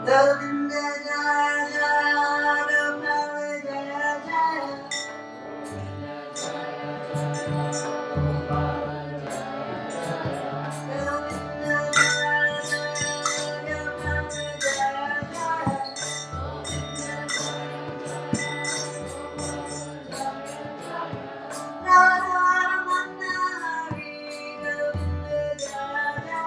Govinda Jaya Jaya Gopala Jaya Jaya Govinda Jaya Jaya Gopala Jaya Jaya Radha Ramana Hari Govinda Jaya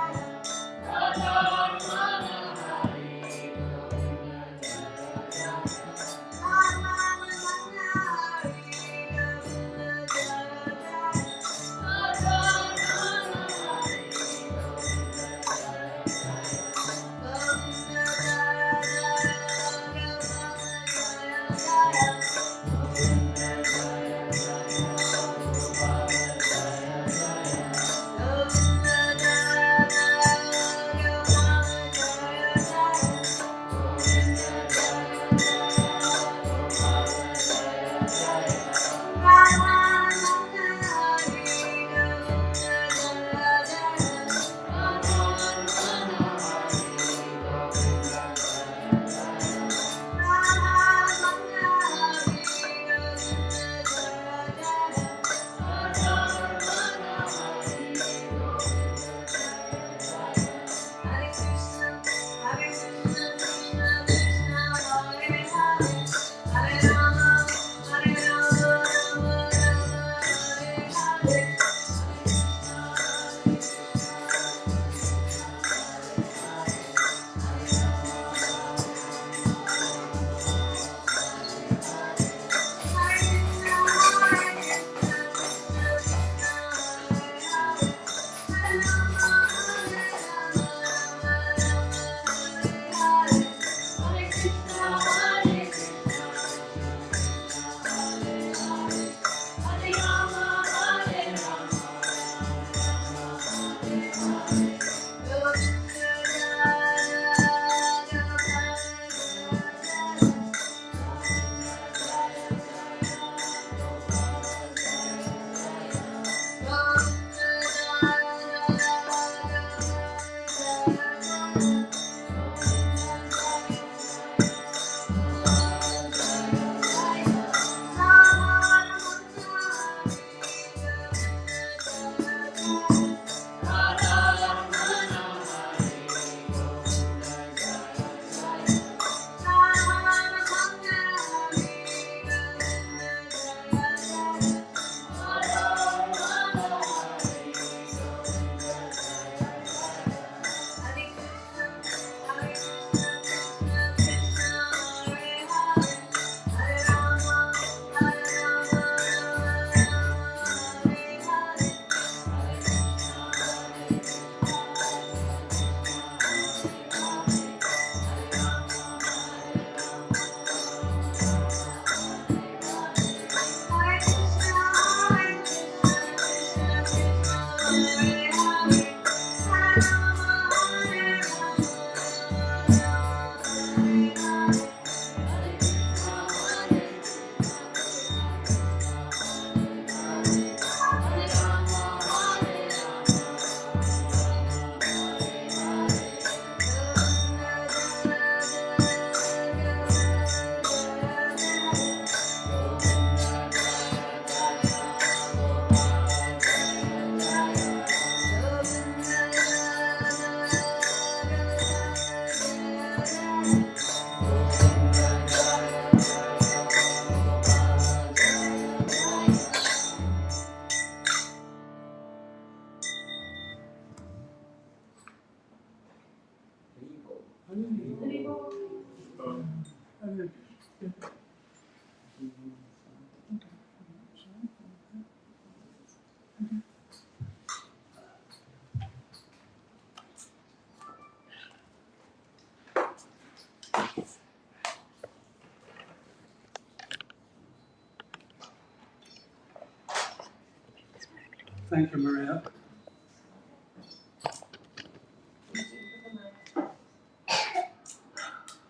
Thank you, Maria.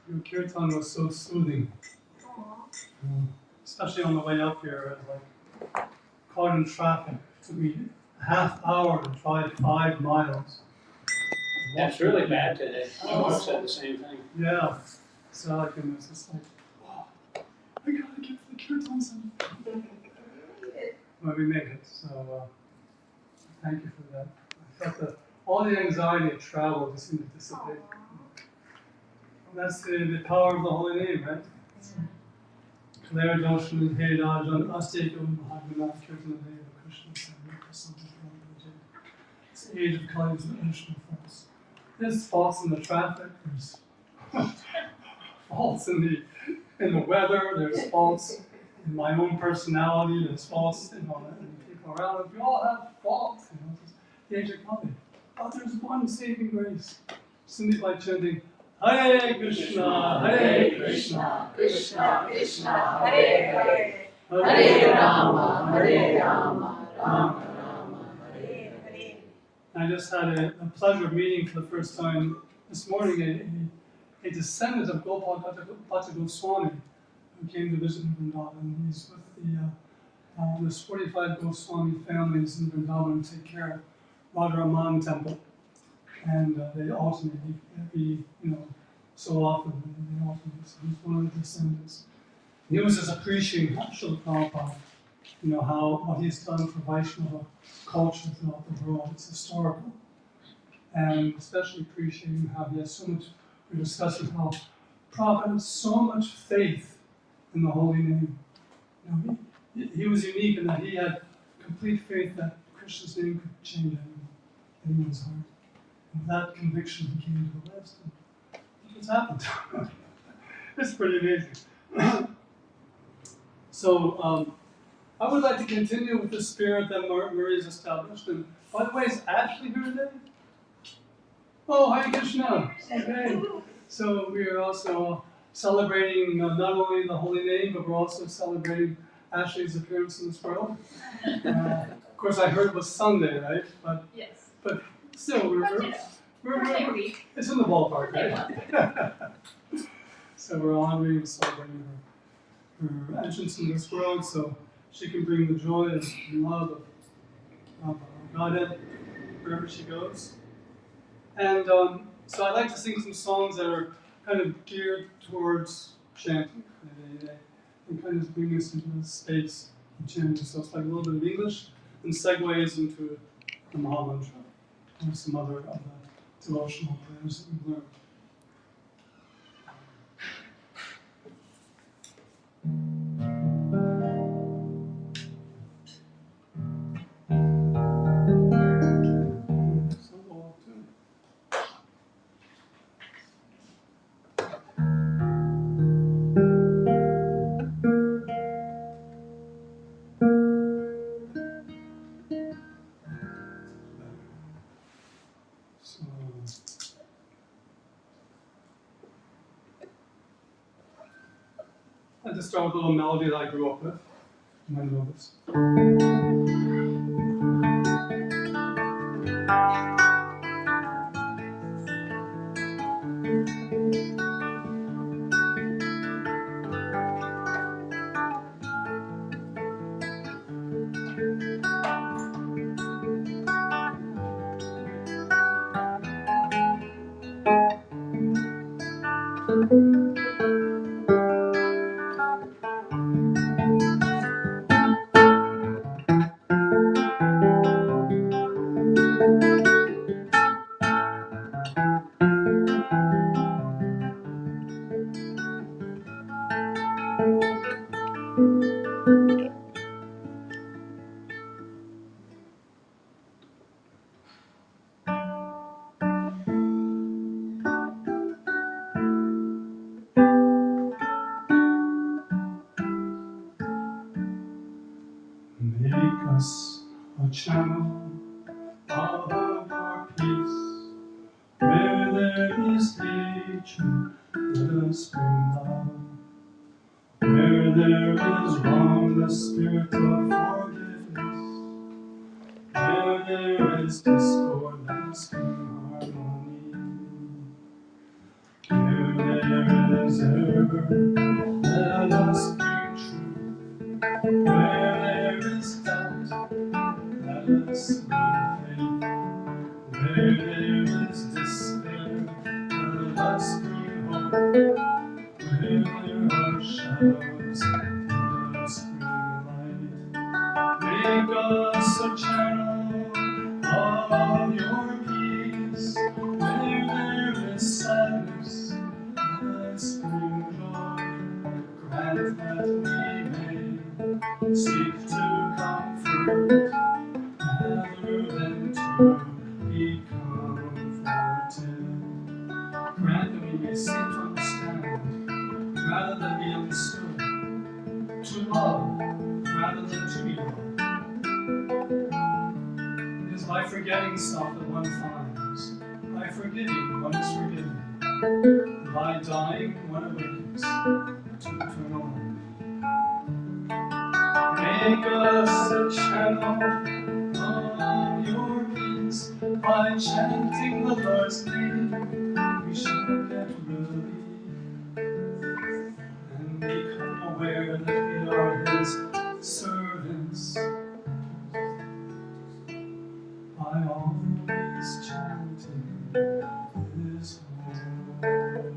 Your kirtan was so soothing. Especially on the way up here, I was like caught in traffic. It took me a half hour to drive 5 miles. It's really bad today. My wife said the same thing. Yeah. So like, and it's just like, wow, I gotta get to the kirtan center. But we made it. So thank you for that. I felt that all the anxiety of travel just seemed to dissipate. And that's the power of the holy name, right? Claire Doshan Hey Rajan Astekam Mahaguna Kirtan Deva Krishna Sarvika Sampradaya. It's the age of Kali's and Krishna for us. There's faults in the traffic, there's faults in the weather, there's faults in my own personality, there's faults in the people around us. We all have faults, It's the age of Kali. But there's one saving grace. Simply by chanting Hare Krishna, Hare Krishna, Krishna, Krishna, Hare Hare, Hare Rama, Rama Rama, Hare Hare. I just had a pleasure of meeting for the first time this morning a descendant of Gopal Bhatta Goswami who came to visit in Vrindavan. He's with there's 45 Goswami families in Vrindavan to take care of Radharaman temple. And they alternate every, so often. They alternate. So he's one of the descendants. He was just appreciating Srila Prabhupada, what he's done for Vaishnava culture throughout the world. It's historical. And especially appreciating how he has so much, we're discussing how Prabhupada has so much faith in the holy name. He was unique in that he had complete faith that Krishna's name could change anyone's heart. With that conviction, he came to the West. And what's happened? It's pretty amazing. So, I would like to continue with the spirit that Marie's established. And by the way, is Ashley here today? Oh, Hare Krishna. Okay. So we are also celebrating not only the holy name, but we're also celebrating Ashley's appearance in this world. Of course, I heard it was Sunday, right? Yes. But still, we're it's in the ballpark, right? So we're honoring and celebrating her entrance in this world, so she can bring the joy and love of Godhead wherever she goes. And so I like to sing some songs that are kind of geared towards chanting. They kind of bring us into this space of chanting. So it's like a little bit of English and segues into the Mahamantra or some other of the devotional prayers that we've learned. I just start with a little melody that I grew up with. You might know this. Make us a channel of your peace. Where there is hatred, let us bring love. Where there is wrong, the spirit of forgiveness. Where there is discord, let us bring harmony. Where there is error, let us bring truth. Where there is doubt, let us bring faith. Where there is Where there are shadows and the spring light, make us a channel of your peace. Where there is sadness and spring joy, grant that we may seek to comfort rather than to be comforted. Grant that we may seek to understand rather than be understood, to love rather than to be loved. It is by forgetting self that one finds, by forgiving one is forgiven, and by dying one awakens to eternal life. Make us a channel of your peace, by chanting the Lord's name, we shall get relief and become aware that we are His servants. By always chanting His holy name.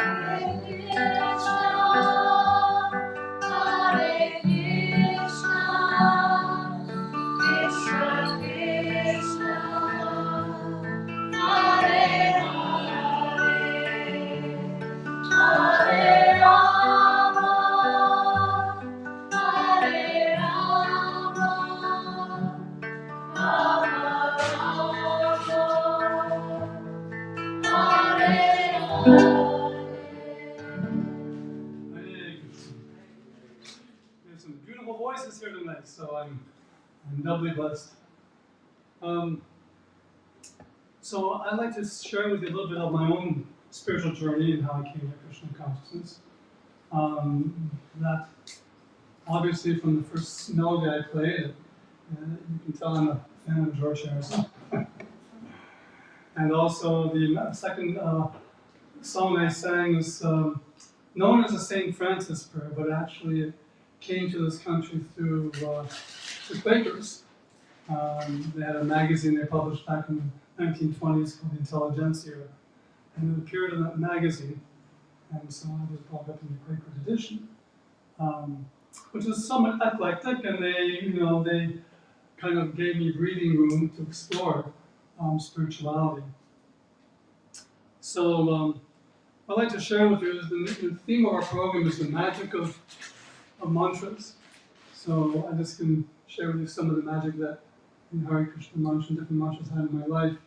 Hare Krishna, Hare Krishna, Krishna Krishna, Hare Hare, Hare We have some beautiful voices here tonight, so I'm doubly blessed. So I'd like to share with you a little bit of my own spiritual journey and how I came to Krishna consciousness. That obviously from the first melody I played, you can tell I'm a fan of George Harrison. And also the second song I sang was known as the St. Francis prayer, but actually it came to this country through the Quakers. They had a magazine they published back in the 1920s called the Intelligentsia, and it appeared in that magazine, and so I was brought up in the Quaker edition, which was somewhat eclectic, and they kind of gave me breathing room to explore spirituality. So I'd like to share with you the theme of our program is the magic of mantras. So I just can share with you some of the magic that in Hare Krishna mantra and different mantras had in my life.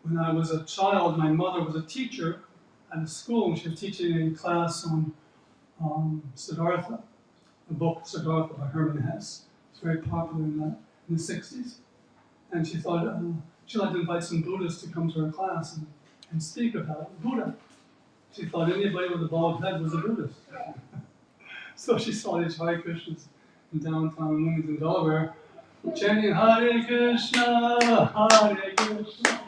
When I was a child, my mother was a teacher at a school, and she was teaching a class on Siddhartha, the book Siddhartha by Hermann Hesse. It's very popular in the 60s. And she thought she'd like to invite some Buddhists to come to her class and speak about Buddha. She thought anybody with a bald head was a Buddhist. So she saw these Hare Krishnas in downtown Wilmington, Delaware, chanting Hare Krishna, Hare Krishna,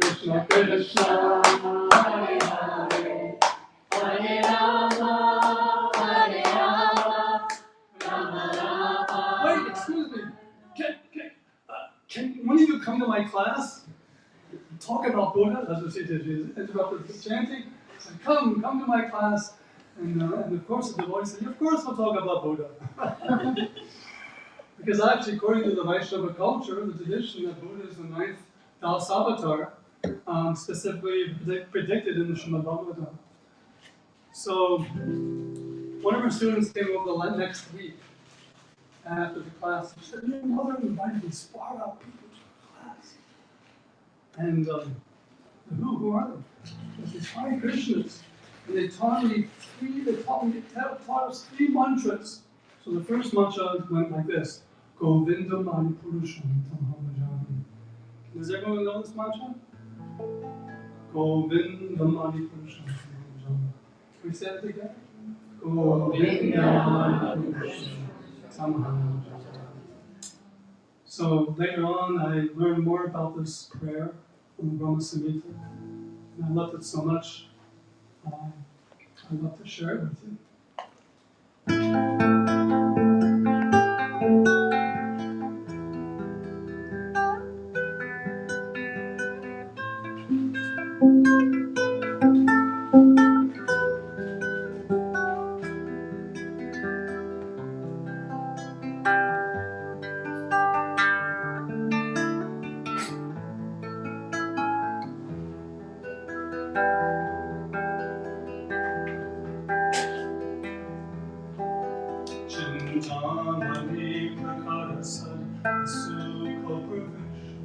Krishna Krishna, Hare Hare, Hare Rama, Hare Rama, Rama Rama. Wait, excuse me. Can one of you come to my class? Talk about Buddha? That's what she did. She interrupted the chanting. Said, come to my class. And of course the voice said, of course we'll talk about Buddha. Because actually, according to the Vaishnava culture, the tradition that Buddha is the ninth Dalai avatar, specifically predicted in the Srimad Bhagavatam. So one of our students came over the next week after the class. She said, your mother invited these far out people to her class. And who are they? These Hare Krishnas. And they taught us three mantras. So the first mantra went like this: Govindam Adipurusham Tamham Bhajami. Does everyone know this mantra? Govindam Adipurusham Tamham Bhajami. Can we say it together? Govindam Adipurusham Tamham Bhajami. So later on, I learned more about this prayer from the Brahma Samhita, and I loved it so much. I'd love to share it with you. Chintamani prakarasa sukha pravishya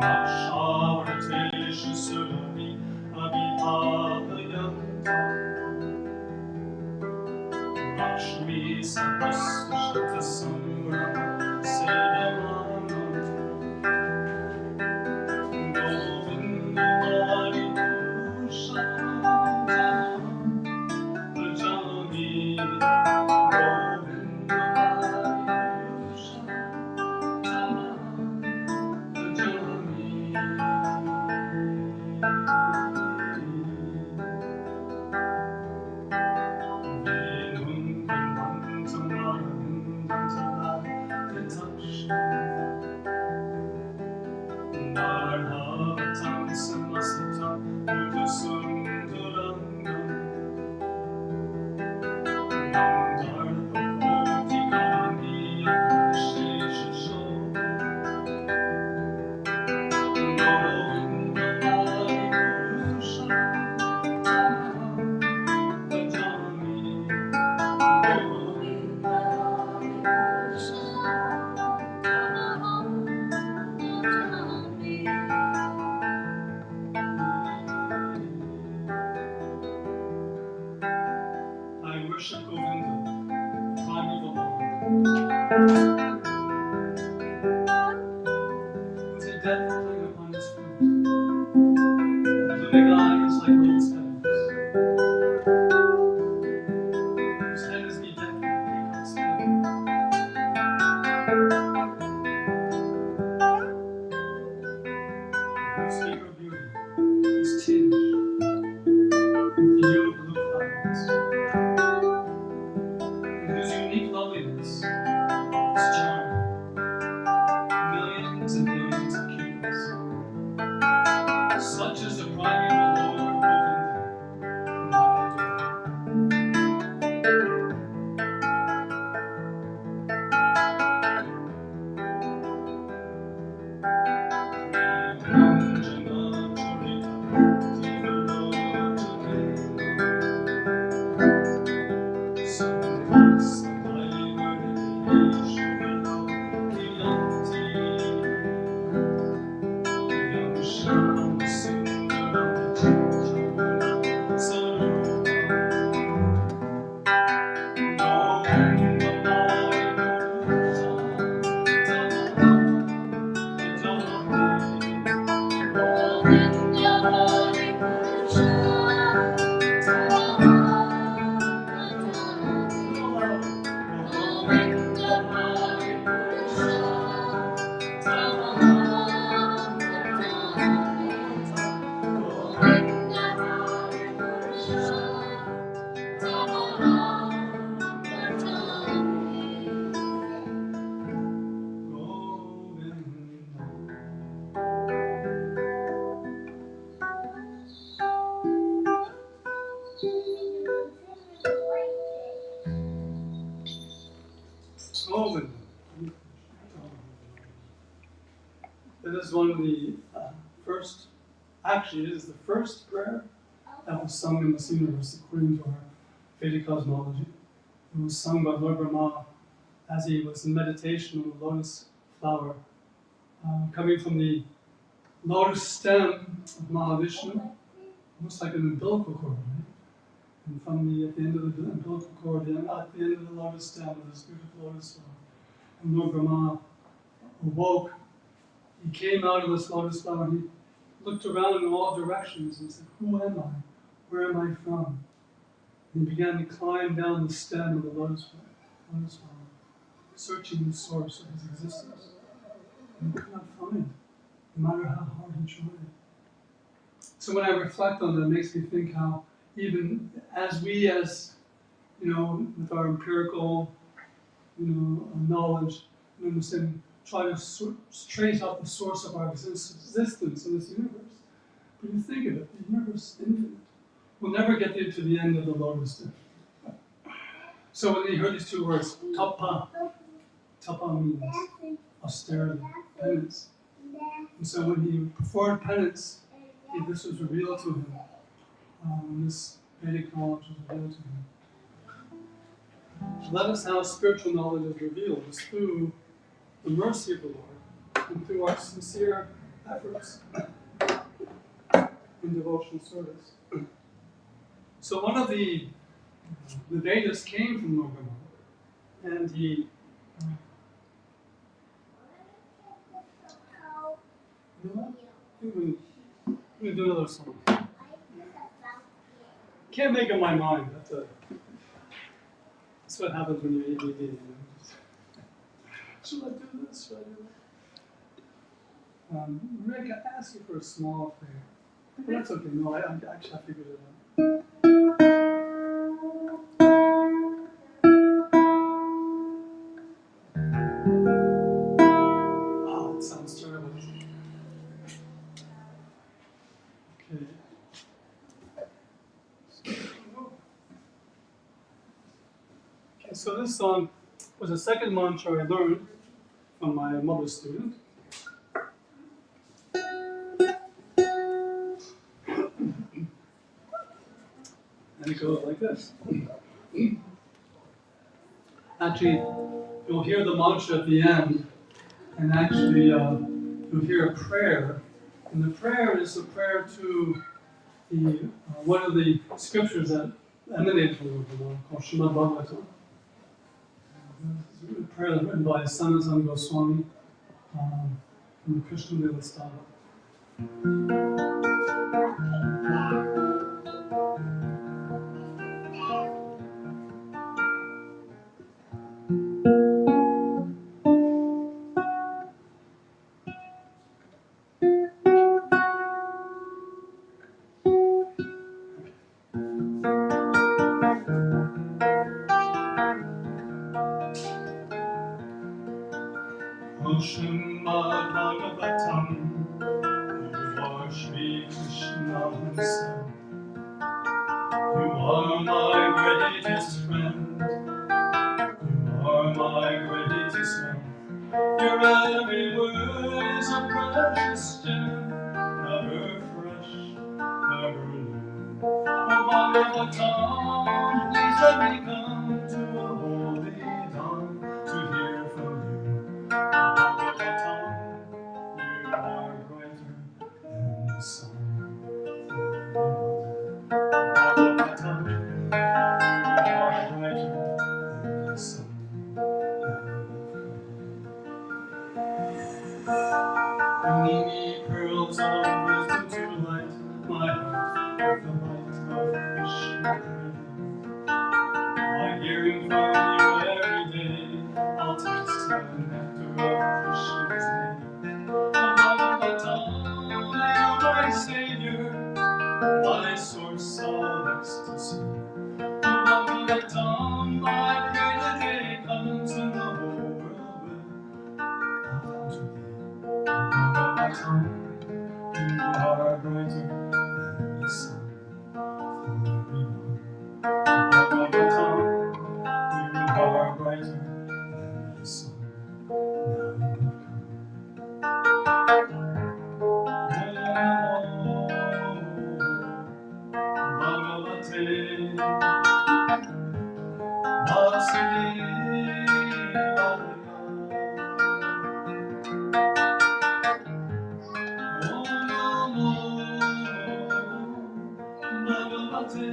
Nakshavratesha surani abhipahayanta Lakshmi sapasvashata samrama sevamanam Govindamari purusham Bhajami I worship Govinda, primeval Lord. With a death playing upon his flute, blooming eyes like rose petals. Whose head is bedecked with peacock's feathers. Whose fever beauty is tinged with the hue of blue clouds. And whose unique loveliness is charming millions and millions of cupids. Such is the primeval Lord Govinda, whom I adore. Govinda. This is one of the first, actually, it is the first prayer that was sung in this universe according to our Vedic cosmology. It was sung by Lord Brahma as he was in meditation on the lotus flower, coming from the lotus stem of Mahavishnu, almost like an umbilical cord, right? And from at the end of the umbilical cord, at the end of the lotus stem of this beautiful lotus flower, and Lord Brahma awoke. He came out of this lotus flower and he looked around in all directions and said, "Who am I? Where am I from?" And he began to climb down the stem of the lotus flower, searching the source of his existence. And he could not find it, no matter how hard he tried. So when I reflect on that, it makes me think how even as we, with our empirical, knowledge and understanding, try to trace out the source of our existence in this universe. But you think of it, the universe is infinite. We'll never get to the end of the lotus stem. So when you heard these two words, tapa means austerity, penance. And so when he performed penance, this was revealed to him. This Vedic knowledge was revealed to him. Let us how spiritual knowledge is revealed is through the mercy of the Lord and through our sincere efforts in devotional service. So one of the Vedas came from Lord Brahma, and he I'm going to do another song. Can't make up my mind. That's what happens when you're ADD. Should I do this? Should I do that? Rick, I asked you for a small favor. But that's okay. No, I actually figured it out. Oh, it sounds terrible. Okay. Okay, so this song was the second mantra I learned from my mother's student. And it goes like this. Actually, you'll hear the mantra at the end, and actually you'll hear a prayer. And the prayer is a prayer to the one of the scriptures that emanated from the Lord, called Srimad Bhagavatam. It's a prayer written by Sanatana Goswami from the Krishna Lila style. O Srimad Bhagavatam, you are Shri Krishna himself. You are my greatest friend. You are my greatest friend. Your every word is a precious gem, ever fresh, ever new. O Bhagavatam, please let me come to a holy dawn to hear from you. O Bhagavatam, you are brighter than the sun. Bhagavatam, you are brighter than the sun. Bringing me pearls of wisdom to light my heart with the light of Krishna. By hearing from you every day, I'll taste the nectar of Krishna's name. O Bhagavatam, you're my savior, my source of ecstasy. O Bhagavatam, I pray the day comes when the whole world will bow to thee. O Bhagavatam, you are brighter than the sun for everyone. Bhagavatam, you are brighter than the sun. Now you have come. Bhagavate Vasudevaya. Om Namo Bhagavate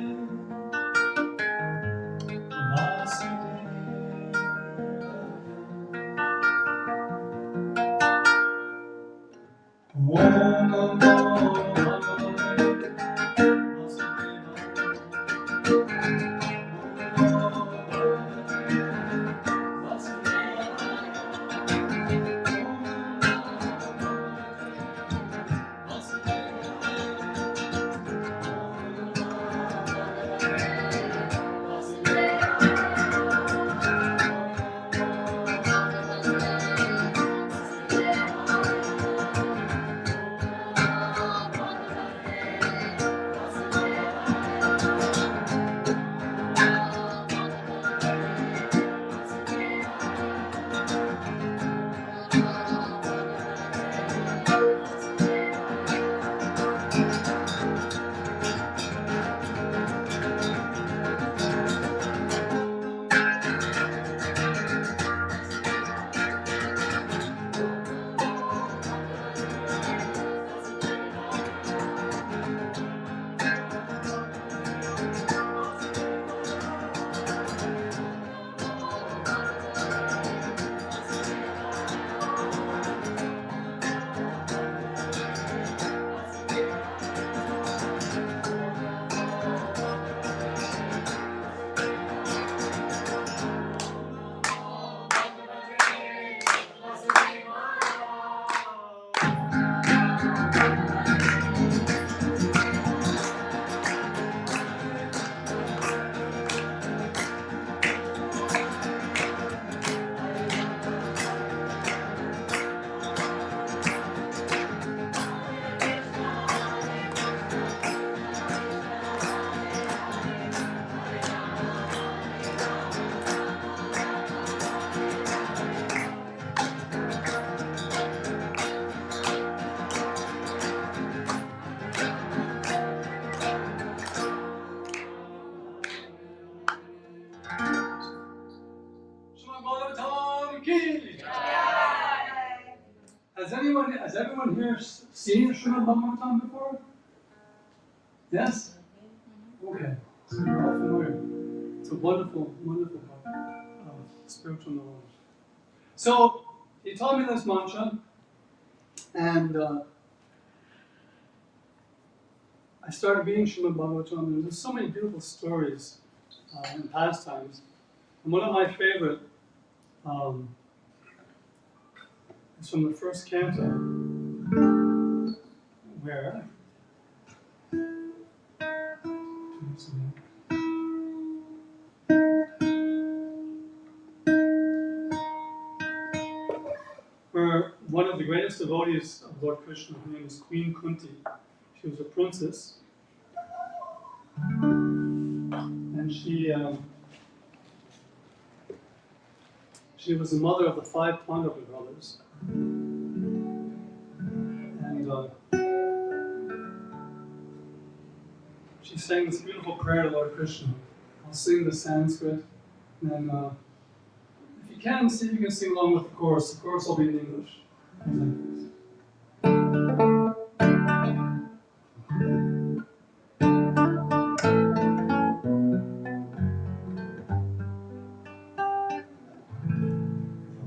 Has everyone here seen Srimad Bhagavatam before? Yes? Okay. So you're all familiar. It's a wonderful, wonderful book of spiritual knowledge. So he taught me this mantra, and I started reading Srimad Bhagavatam, and there's so many beautiful stories and pastimes. And one of my favorite is from the first canto, where one of the greatest devotees of Lord Krishna, her name is Queen Kunti. She was a princess, and she was the mother of the 5 Pandava brothers. And she sang this beautiful prayer to Lord Krishna. I'll sing the Sanskrit, and then if you can, see if you can sing along with the chorus. The chorus will be in English.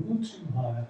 Not too high.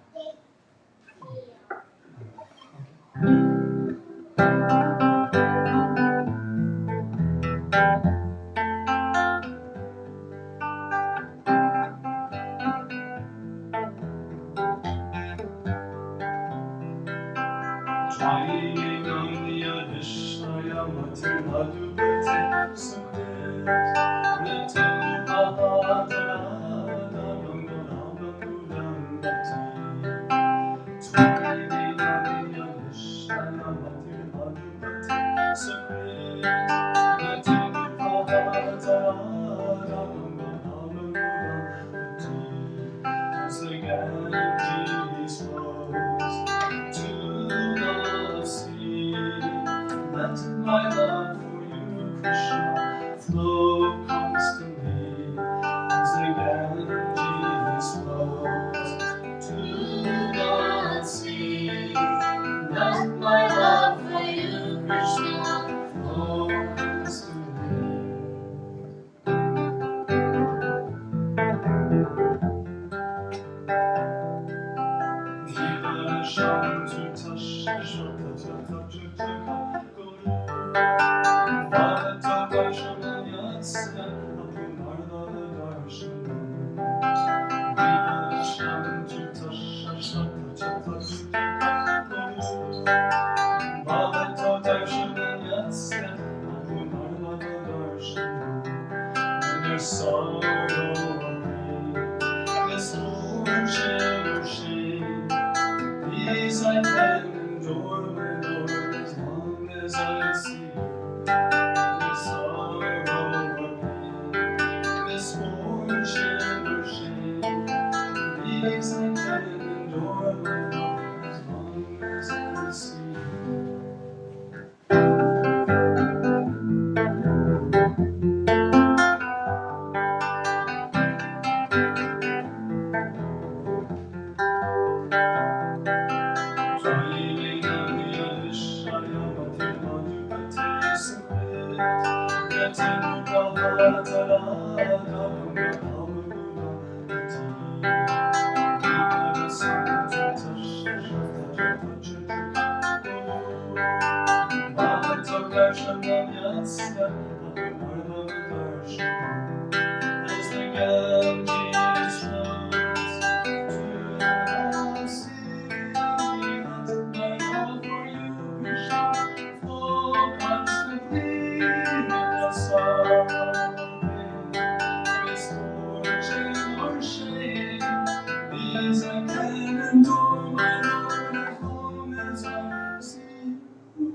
misfortune or shame. These I can endure, my Lord, as long as I see you. This sorrow or pain, misfortune or shame. These I can endure, my Lord, as long as I see you. Dreaming of the Avishaya Mathemati Samrit, getting the Hatara, as the Ganges flows to the sea, let my love for you, Krishna, flow constantly. No sorrow, pain, misfortune, or shame. These I can endure, my Lord, as long as I see you.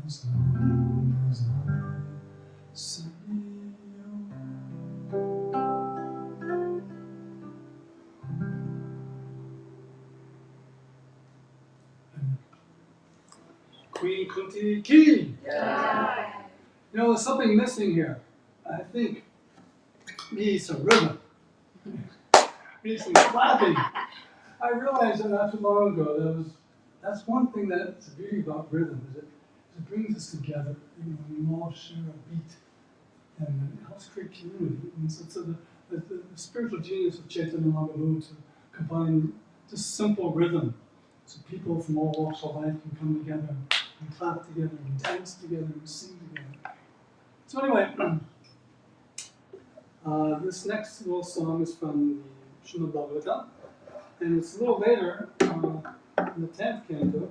As long as I see you. Queen Kunti Ki. Jai. You know, there's something missing here. I think we need some rhythm. We need some clapping. I realized that not too long ago that's one thing that's the beauty about rhythm is it brings us together. You know, we all share a beat, and it helps create community. And so the spiritual genius of Chaitanya Mahaprabhu to combine just simple rhythm, so people from all walks of life can come together and clap together and dance together and sing together. So anyway, this next little song is from the Srimad Bhagavatam, and it's a little later in the 10th canto,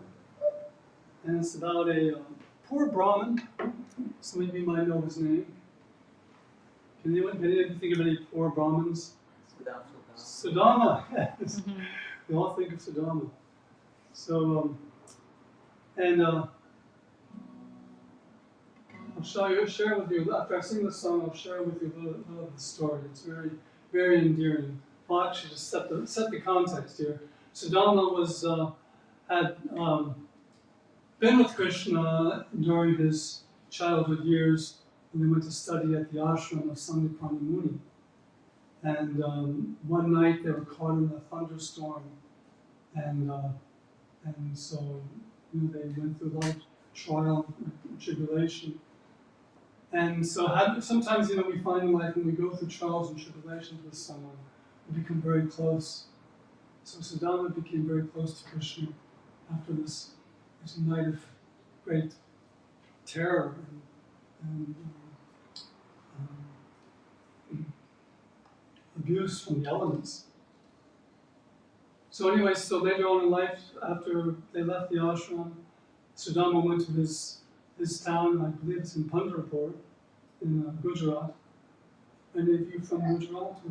and it's about a poor Brahmin. Some of you might know his name. Can anyone think of any poor Brahmins? Sudama. Yes. We all think of Sudama. So, I'll share with you, after I sing the song, I'll share with you a little of the story. It's very, very endearing. I'll actually just set the context here. Sudama had been with Krishna during his childhood years, and they went to study at the ashram of Sandipani Muni. And one night they were caught in a thunderstorm, and so they went through a lot of trial and tribulation. And so sometimes we find in life when we go through trials and tribulations with someone, we become very close. So Sudama became very close to Krishna after this night of great terror and abuse from the elements. So anyway, so later on in life, after they left the ashram, Sudama went to his town, I believe it's in Pandharpur, in Gujarat. Any of you from Gujarat?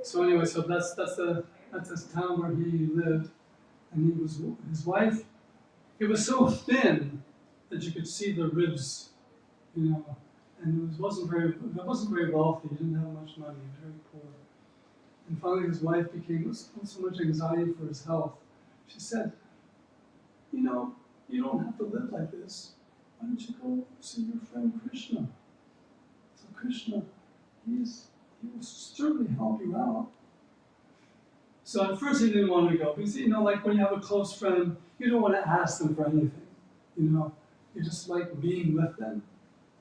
So anyway, so that's the town where he lived, and his wife. It was so thin that you could see the ribs, and it wasn't very wealthy. He didn't have much money. He was very poor. And finally, his wife became so much anxiety for his health. She said, you don't have to live like this. Why don't you go see your friend Krishna? So Krishna, he will certainly help you out. So at first he didn't want to go because like when you have a close friend, you don't want to ask them for anything. You just like being with them.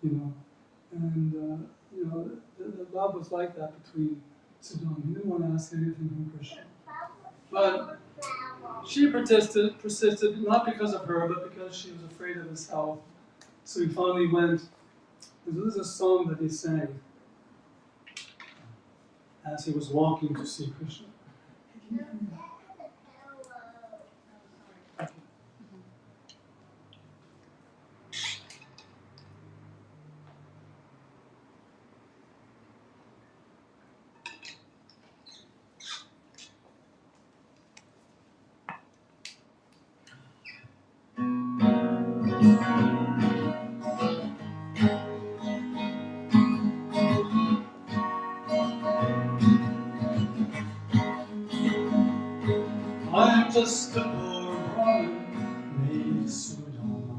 And the love was like that between Sudama. He didn't want to ask anything from Krishna. But she persisted, not because of her, but because she was afraid of his health. So he finally went. This is a song that he sang as he was walking to see Krishna. just a poor brahmin named Sudama.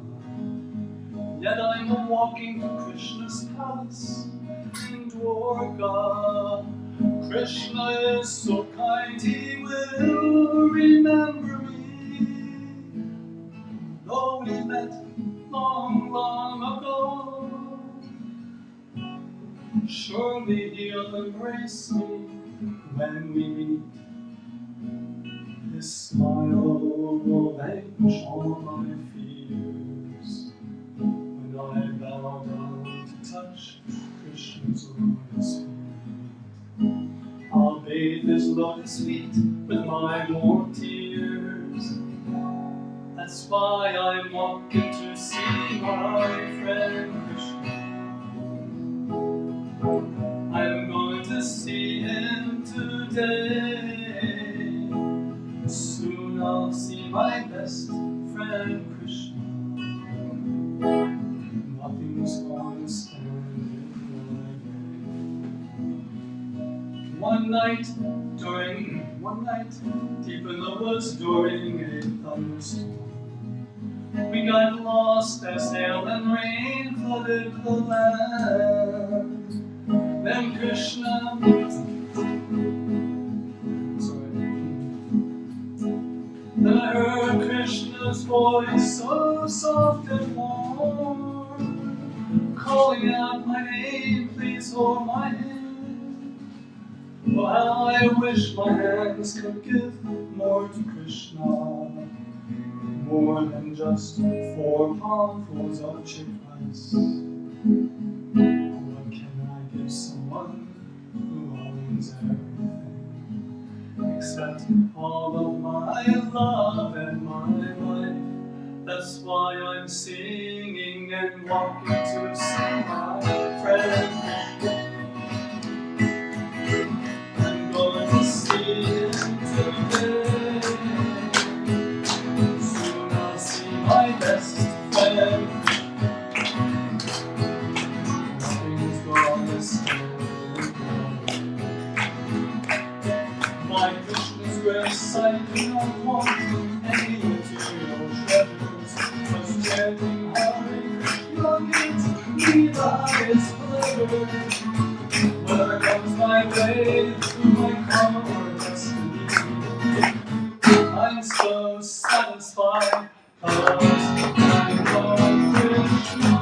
Yet I'm walking to Krishna's palace in Dwarka. Krishna is so kind, he will remember me. Though we met long, long ago, surely he'll embrace me when we meet. His smile will vanquish all my fears when I bow down to touch Krishna's lotus feet. I'll bathe his lotus feet with my warm tears. That's why I'm walking to see my friend Krishna. I'm going to see him today. Soon I'll see my best friend Krishna. Nothing's going to stand in my way. One night, deep in the woods during a thunderstorm, we got lost as hail and rain flooded the land. Then Krishna, then I heard Krishna's voice so soft and warm, calling out my name, please hold my hand. Oh, how I wish my hands could give more to Krishna, more than just 4 palmfuls of chick rice. What can I give someone who owns everything, except all of my love and my life? That's why I'm singing and walking to see my friend. I'm going to see him today. Soon I'll see my best friend. Nothing's gonna stand my Krishna's grace. I do not want any material treasures, 'cause chanting Hare Krishna gives me the highest pleasure. Whatever comes my way, through my karma or destiny, I'm so satisfied, 'cause I love Krishna.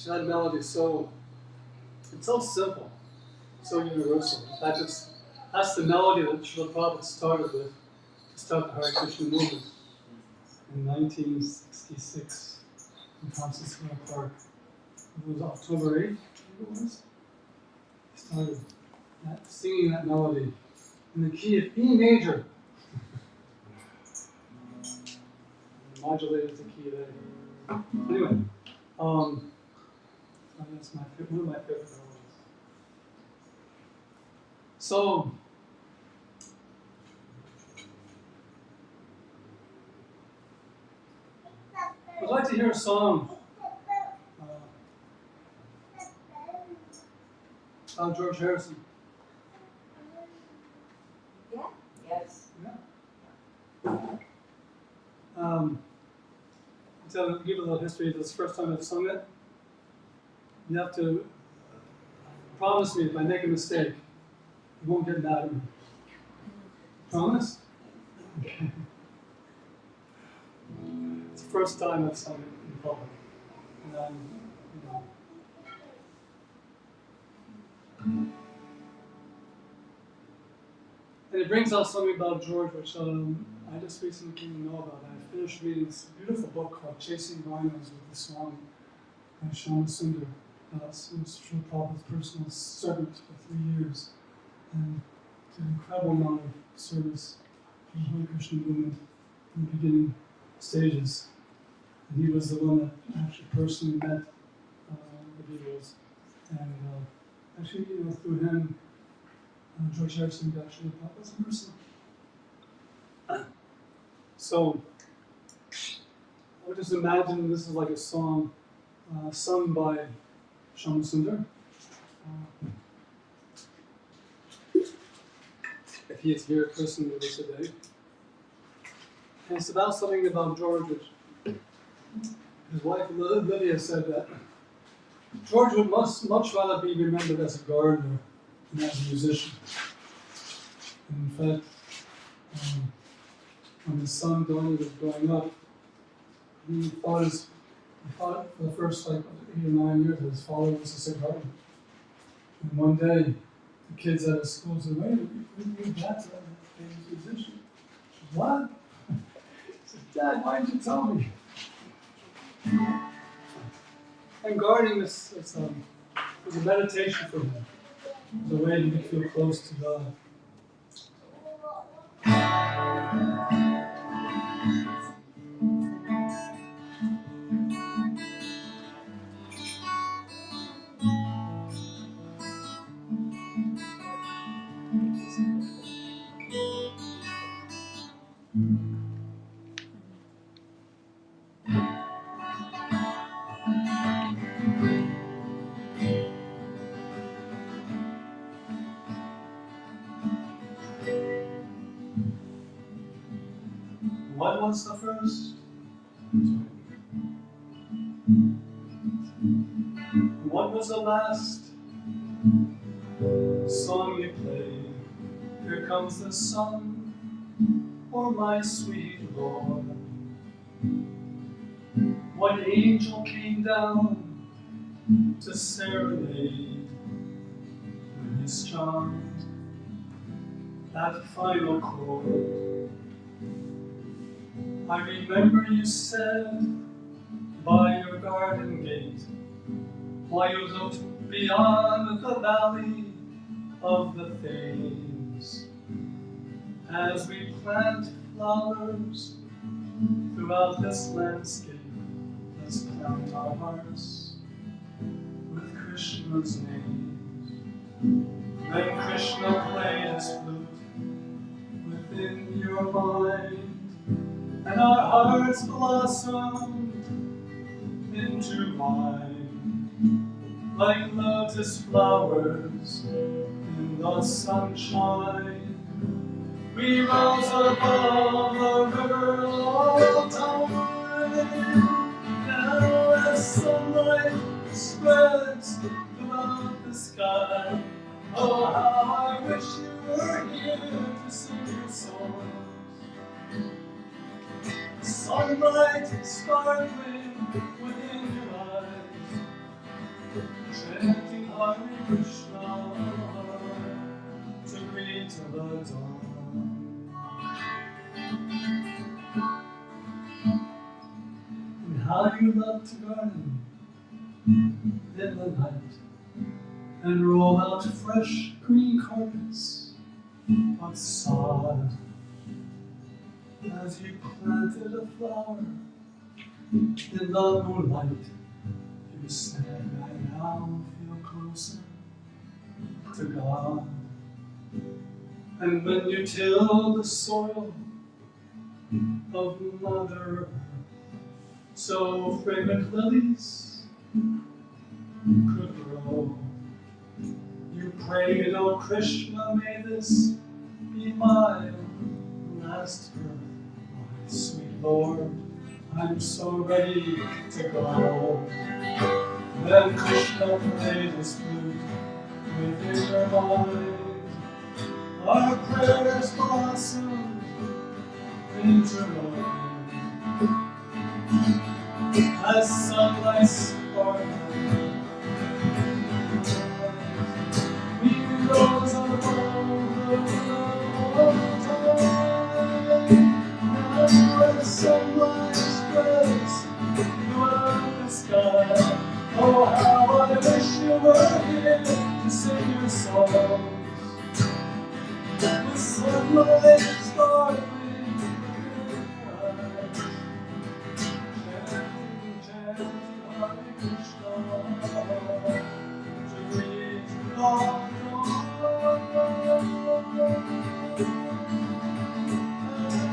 That melody is it's so simple, so universal. That's the melody that Srila Prabhupada started with to start the Hare Krishna movement in 1966 in Thompson Square Park. It was October 8th, I think it was. He started singing that melody in the key of E major. Modulated the key of A. Anyway, that's one of my favorite melodies. So, I'd like to hear a song about George Harrison. Yeah? Yes. Yeah. Give a little history. This is the first time I've sung it. You have to promise me if I make a mistake, you won't get mad at me. Promise? Okay. It's the first time I've sung it in public. And I'm, And it brings out something about George, which I just recently came to know about. I finished reading this beautiful book called Chasing Rhinos with the Swami by Shama Sundar. Das was Srila Prabhupada's personal servant for 3 years. And did an incredible amount of service for the Hare Krishna movement in the beginning stages. And he was the one that actually personally met the Beatles. And actually, through him, George Harrison got Srila Prabhupada's person. So, I would just imagine this is like a song sung by Shama Sundar. If he is here personally with us today. And it's about something about George, which his wife Lydia said that George would much rather be remembered as a gardener than as a musician. And in fact, when his son Donnie was growing up, he thought for the first 8 or 9 years that his father was a sick gardener. And one day, the kids at his school said, "Wait, your dad's a famous musician." She said, "What?" He said, "Dad, why didn't you tell me?" And gardening was a meditation for him. It was a way to feel close to God. What was the first? What was the last song you played? Here comes the sun, oh my sweet Lord. What angel came down to serenade when you strummed that final chord. I remember you said by your garden gate, while you looked beyond the valley of the Thames, as we plant flowers throughout this landscape, let's plant our hearts with Krishna's name. Then Krishna played his flute within your mind, and our hearts blossomed into wine, like lotus flowers in the sunshine. We rose above the river all time. Now as sunlight spreads throughout the sky, oh how I wish you were here to sing your songs. Sunlight sparkling within your eyes, chanting Hare Krishna to greet the dawn. And how you love to garden in the night and roll out fresh green carpets of sod. As you planted a flower in the moonlight, you said, I now feel closer to God. And when you tilled the soil of Mother Earth, so fragrant lilies could grow, you prayed, oh Krishna, may this be my last birth. My sweet Lord, I'm so ready to go. Then Krishna played his flute within your mind. Our prayers blossomed into light. As sunlight sparkled, we rose above the time. Now as sunlight spreads throughout the sky, oh how I wish you were here to sing your songs. The sunlight sparkling in your eyes, chanting Hare Krishna to reach the dawn.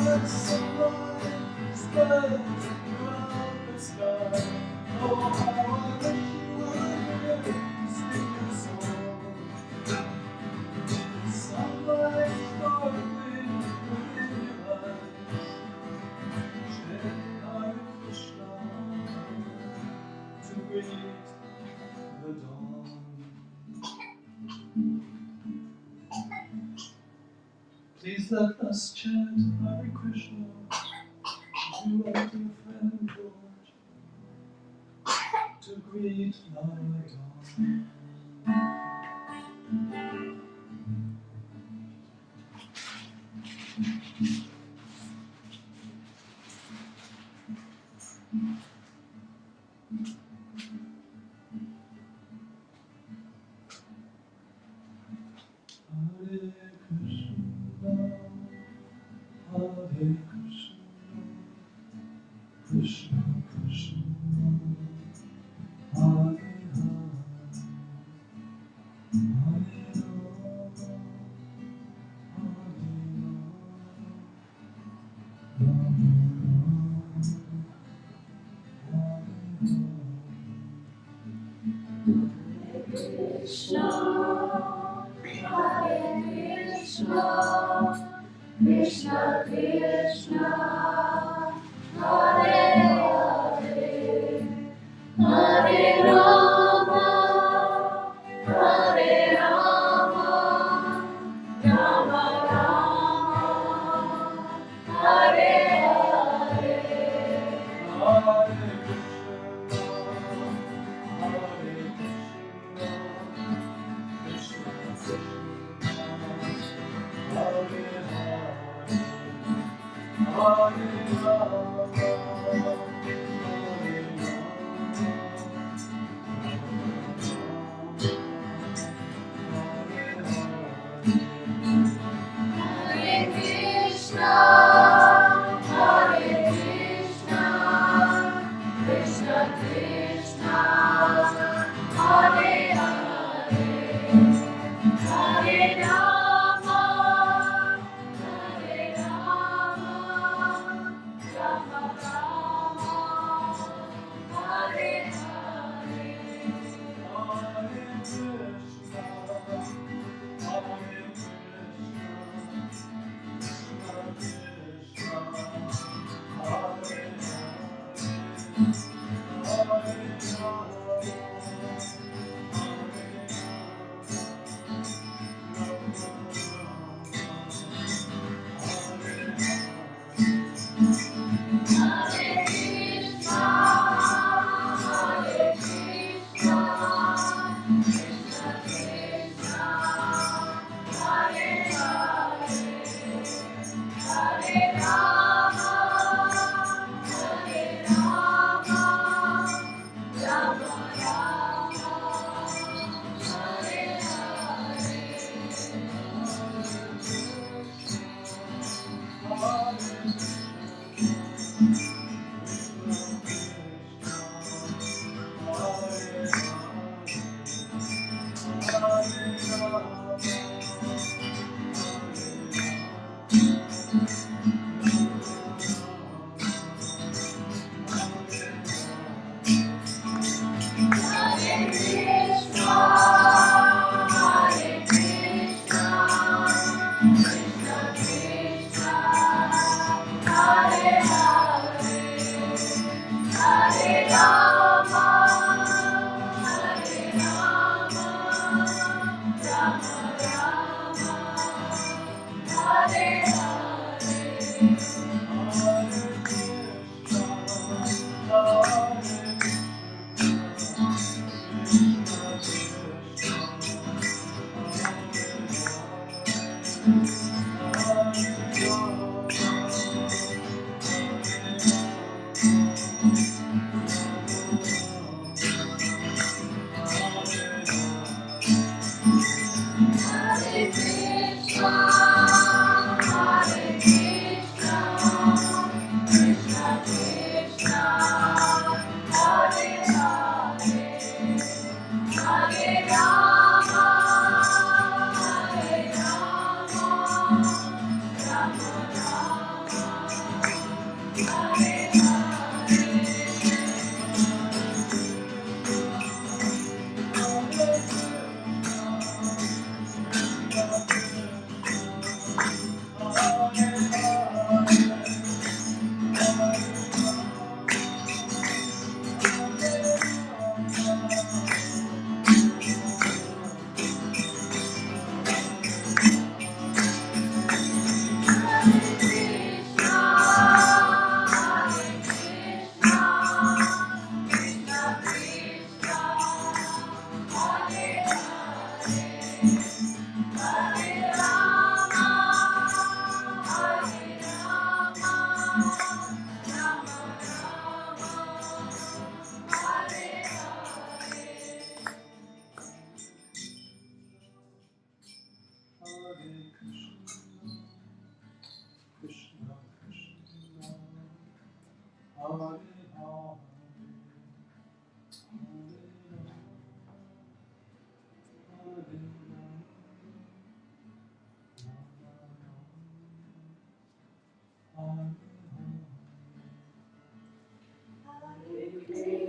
As sunlight spreads throughout the sky, oh how I wish you were here to sing your song. Sunlight sparkling within your eyes, chanting Hare Krishna to greet the dawn. Please let us chant Hare Krishna, you are dear friend George, to greet the dawn. Hare Krishna, Hare Krishna, Krishna Krishna, Hare Hare, Hare Rama, Krishna, Hare Krishna, Krishna Krishna, Hare Hare, Hare Rama, Hare Rama, Rama Rama, Hare Hare. Hare Krishna, Hare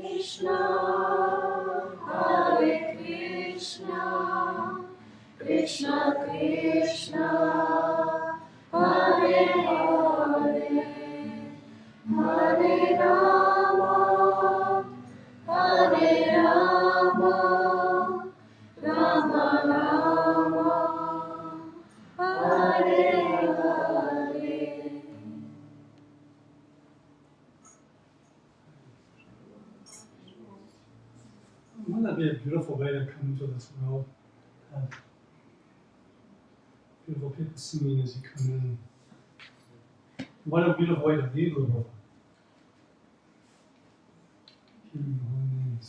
Krishna, Hare Krishna, Krishna Krishna, Hare Hare, Hare Rama, Hare Rama, Rama Rama, Hare Hare. Wouldn't that be a beautiful way to come into this world? Have beautiful people singing as you come in. What a beautiful way to leave the world. Hearing the holy names.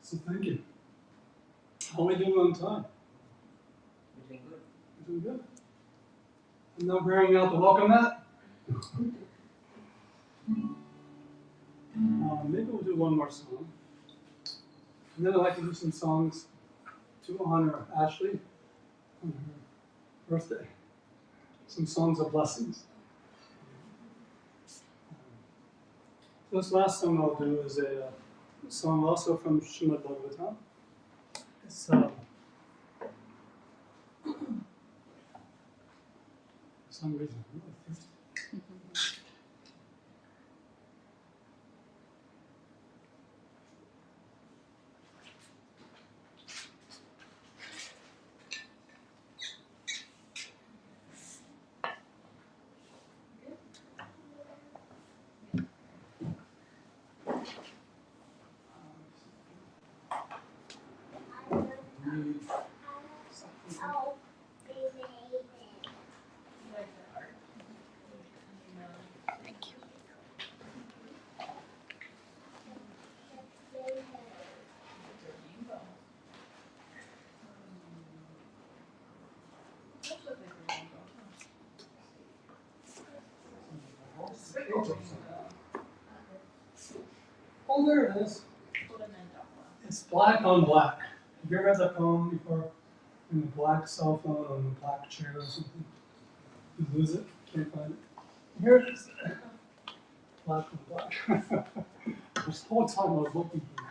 So thank you. How are we doing on time? We're doing good. We're doing good. I'm not wearing out the welcome mat. Maybe we'll do one more song. And then I'd like to do some songs to honor Ashley on her birthday. Some songs of blessings. This last song I'll do is a song also from Srimad Bhagavatam. It's for some reason, I'm really thirsty. Oh, there it is. It's black on black. Have you ever had that poem before? In a black cell phone on a black chair or something? You lose it, can't find it. Here it is. Black on black. This whole time I was looking for it.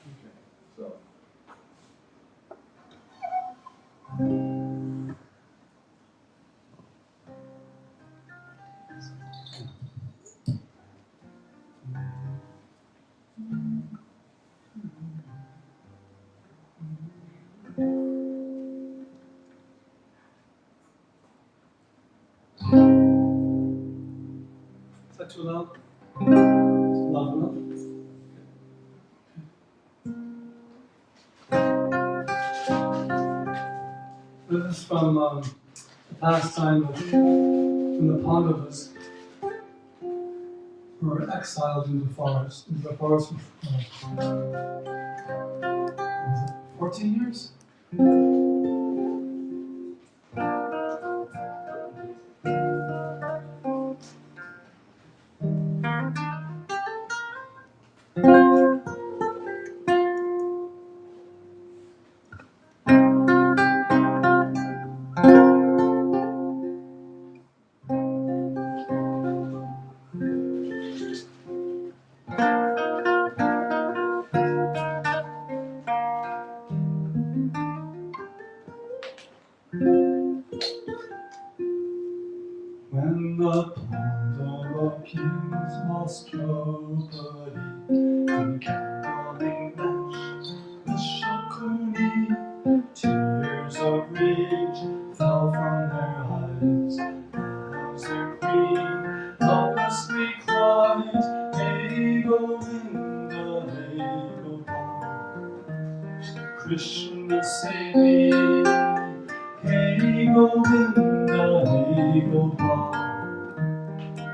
Okay, so. Is that too loud? Is it loud enough? This is from the pastime of when the Pandavas were exiled into the forest. Into the forest for what was it, 14 years? kings lost Draupadi in candling match with Shakuni. Tears of rage fell from their eyes as their queen helplessly cried, Hey Govinda, hey Gopal, Krishna save me. Hey Govinda, hey Gopal,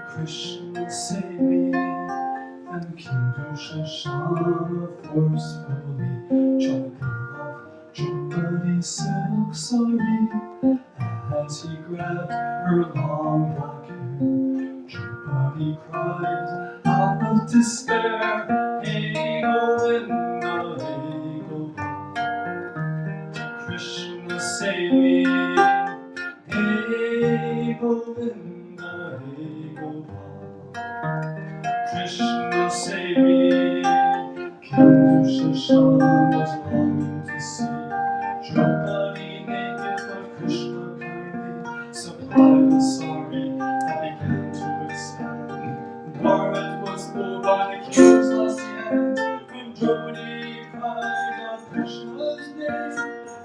Krishna save me. And King Dushasana forcefully tried to pull off Draupadi's silk sari. As he grabbed her long black hair, Draupadi cried out with despair, Hey Govinda, hey Gopal, Krishna save me. Hey Govinda, hey Gopal, Krishna save me. King Dushashan was longing to see Draupadi naked, but Krishna kindly supplied the sari that began to expand. Bharat was moved by the king's lusty hand when Draupadi cried out Krishna's name.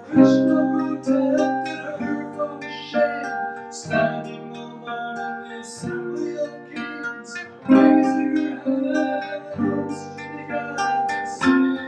Krishna protected her from shame, standing alone in the assembly of kings, raising her hands, she began to sing.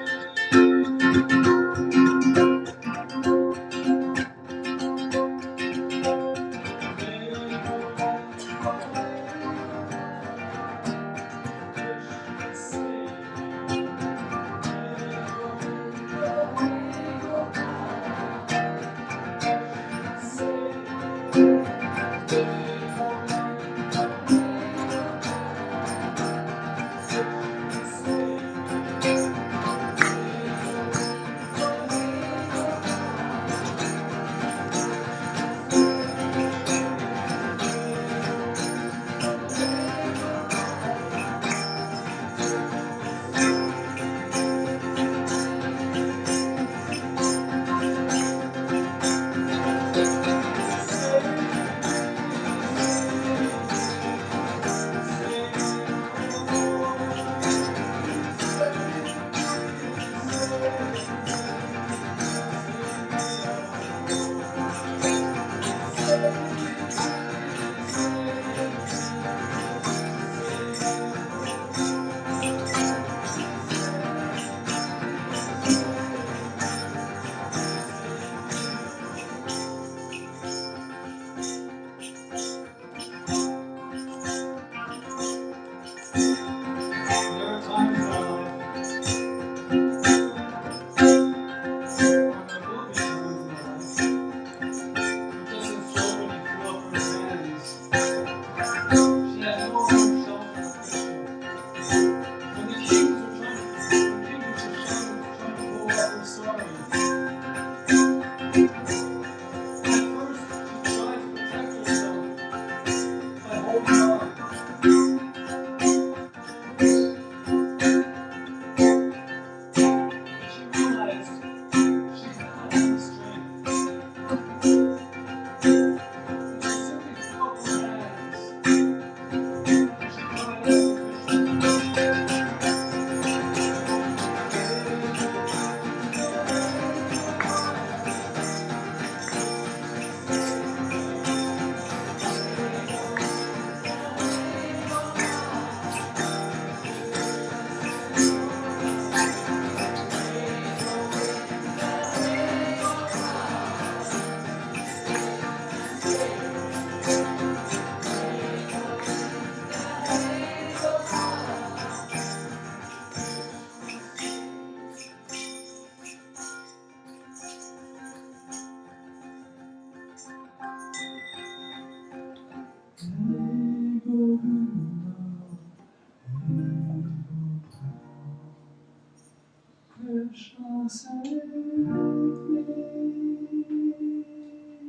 Krishna save me.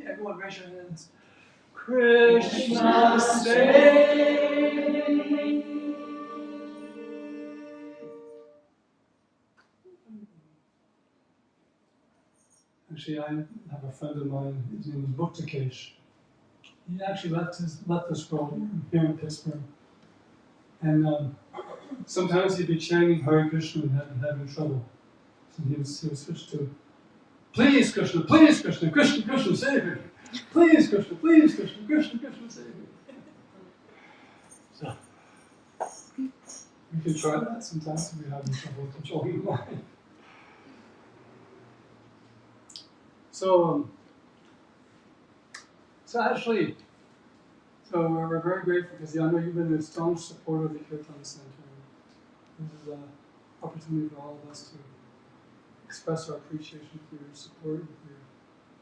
Everyone raise your hands. Krishna save me. Actually, I have a friend of mine, his name is Bhuktakesh. He actually left this world here in Pittsburgh. And sometimes he'd be chanting Hare Krishna and having trouble. So he would switch to, please Krishna, Krishna, Krishna, save me. Please Krishna, Krishna, Krishna, save me. So, we can try that sometimes if we're having trouble controlling the mind. So actually, we're very grateful because I know you've been a staunch supporter of the Kirtan Center. This is an opportunity for all of us to express our appreciation for your support.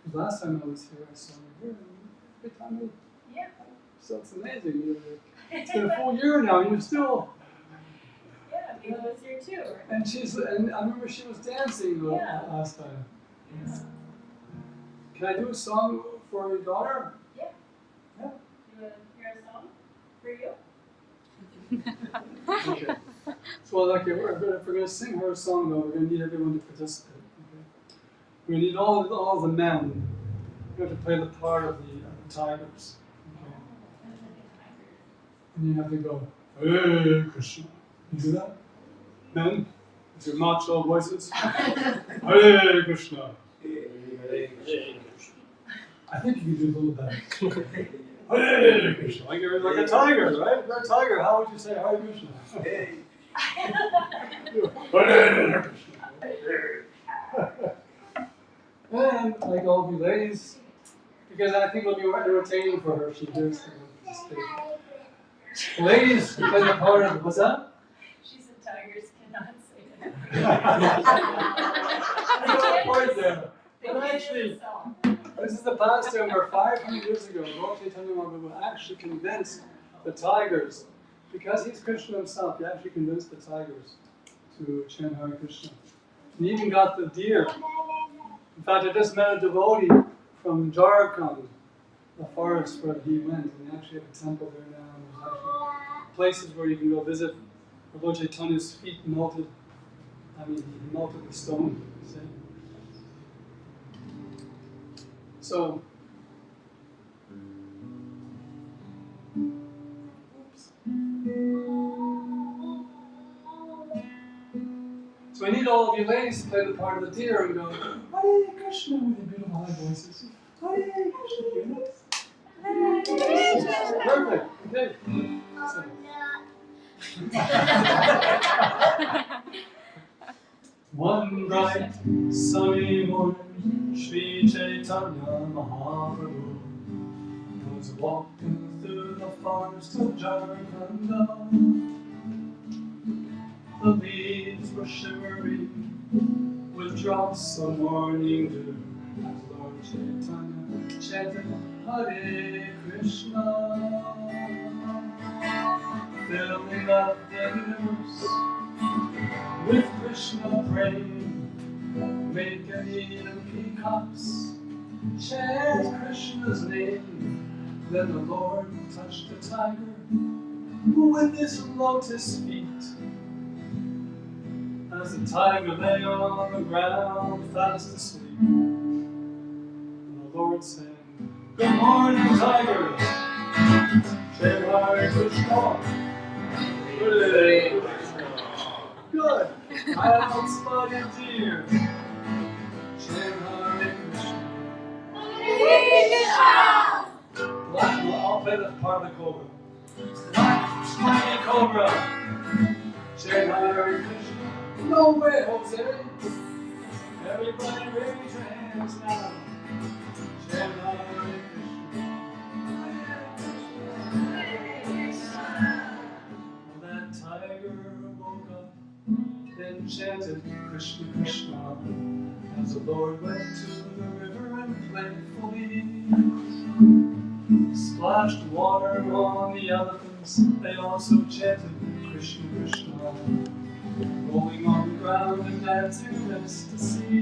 Because last time I was here, I saw you here. Every time Yeah. so it's amazing. It's been a full year now, and you're still. Yeah, Mila was here too, right? And I remember she was dancing last time. Yeah. Can I do a song for your daughter? Yeah. Yeah. You want to hear a song for you? Okay. So, if we're going to sing her a song, though, we're going to need everyone to participate. Okay? We're going to need all the men. You have to play the part of the tigers. Okay? And you have to go, Hare Krishna. You do that? Men? With your macho voices? Hare Krishna. I think you can do a little better. Hare Krishna. Like a tiger, right? If you're a tiger, how would you say Hare Krishna? Hare Krishna. And like all of you ladies, because I think it'll be entertaining for her if she hears the stage. Ladies, you play the part of, what's that? She said tigers cannot say that. Right there. And actually, this is the pastime where 500 years ago, Lord Chaitanya Mahaprabhu actually convinced the tigers, because he's Krishna himself, he actually convinced the tigers to chant Hare Krishna. He even got the deer. In fact, I just met a devotee from Jharkhand, the forest where he went, and they actually have a temple there now. And there's actually places where you can go visit where Lord Chaitanya's feet melted. I mean, he melted the stone, see? So, so I need all of you ladies to play the part of the deer and go, Hare Krishna, with your beautiful high voices. Hare Krishna. Perfect. Okay. So. One bright sunny morning, Sri Chaitanya Mahaprabhu was walking through the forest of Jharkhand. The leaves were shivering with drops of morning dew as Lord Chaitanya chanted Hare Krishna, filling up the universe with Krishna praying, make an even peacocks chant Krishna's name. Then the Lord touched the tiger with his lotus feet. As the tiger lay on the ground fast asleep, and the Lord sang, Good morning, tigers! Chant Hare Krishna! Hare Krishna! Good! Out-spotted deer! Chant Hare Krishna! I'll play the part of the cobra. Black, slimy cobra! Chant Hare Krishna! No way, Jose! Everybody raise your hands now. Chant Hare Krishna. Well, that tiger woke up, then chanted Krishna Krishna, as the Lord went to the river and playfully splashed water on the elephants. They also chanted Krishna Krishna, rolling on the ground and dancing in ecstasy.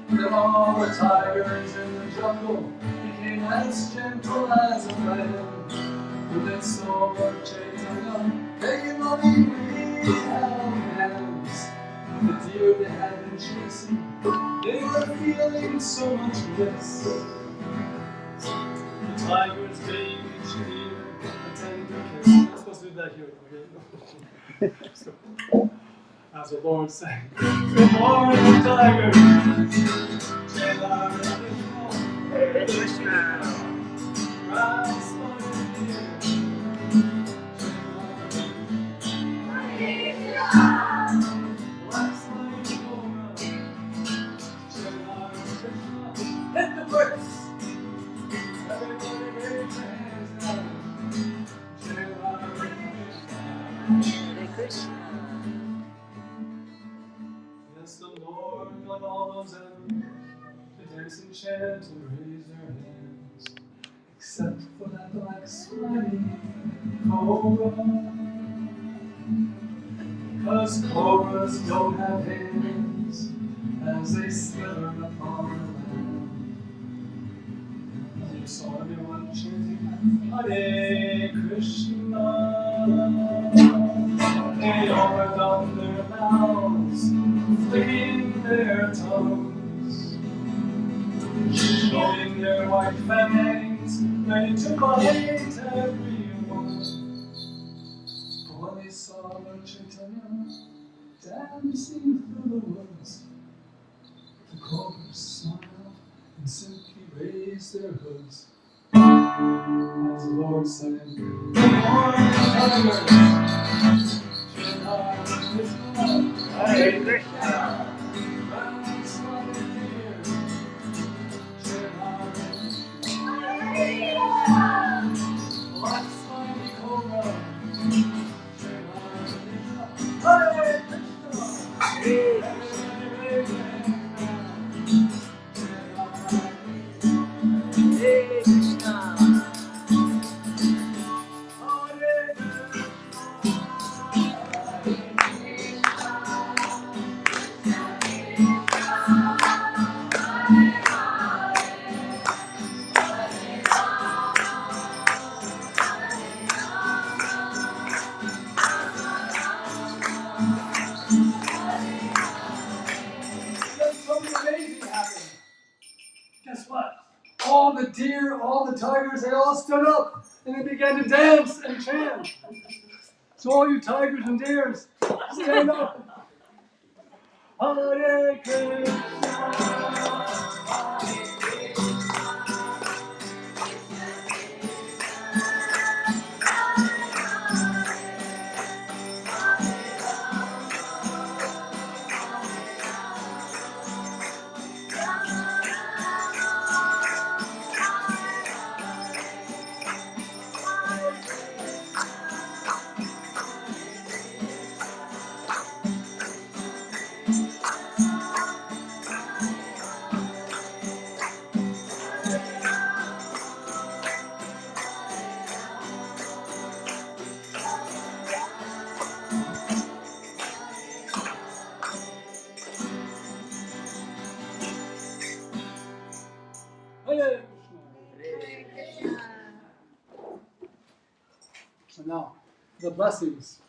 Then all the tigers in the jungle became as gentle as a lamb. When they saw Lord Chaitanya, they lovingly held hands. The deer they had been chasing, they were feeling so much bliss. The tigers gave each deer a tender kiss. I'm supposed to do that here. Okay? So, as the Lord sang, good morning, tiger. Hare Krishna. Rise, hit the bricks. Everybody raise their hands now. Hare Krishna. Yes, the Lord God all those animals to dance and chant and raise their hands, except for that black slimy cobra. Cause cobras don't have hands as they slither upon the land. You saw everyone chanting Hare Krishna. They opened up their mouths, flicking their tongues, showing their white fangs, ready to bite everyone. But when they saw Lord Chaitanya dancing through the woods, the cobras smiled and simply raised their hoods. As the Lord said, "Good morning, tigers." Hare Krishna. Hare Krishna. Something amazing happened. Guess what? All the deer, all the tigers, they all stood up and they began to dance and chant. So all you tigers and deers, stand up. Hare Krishna. Hare Krishna. So now, the blessings.